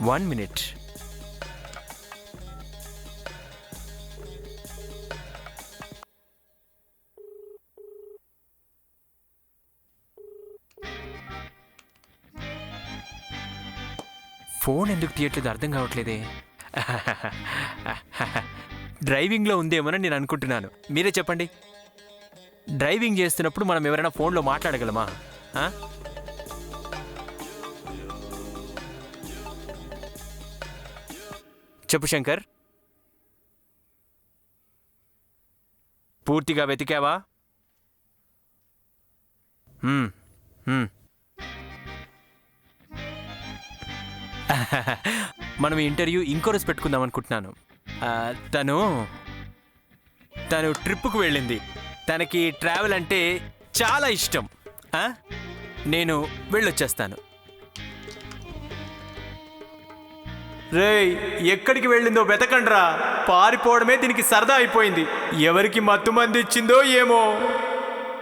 1 minute. ఫోన్ ఎందుకు తీయట్లేదు అర్థం కావట్లేదే. డ్రైవింగ్లో ఉందేమోనని నేను అనుకుంటున్నాను. మీరే చెప్పండి, డ్రైవింగ్ చేస్తున్నప్పుడు మనం ఎవరైనా ఫోన్లో మాట్లాడగలమా? చెప్పు శంకర్, పూర్తిగా వెతికావా? మనం ఇంటర్వ్యూ ఇంకో రోజు పెట్టుకుందాం అనుకుంటున్నాను. తను ట్రిప్పుకు వెళ్ళింది. తనకి ట్రావెల్ అంటే చాలా ఇష్టం. నేను వెళ్ళొచ్చేస్తాను. రేయ్ ఎక్కడికి వెళ్ళిందో వెతకండ్రా. పారిపోవడమే దీనికి సరదా అయిపోయింది. ఎవరికి మత్తు మంది ఇచ్చిందో ఏమో.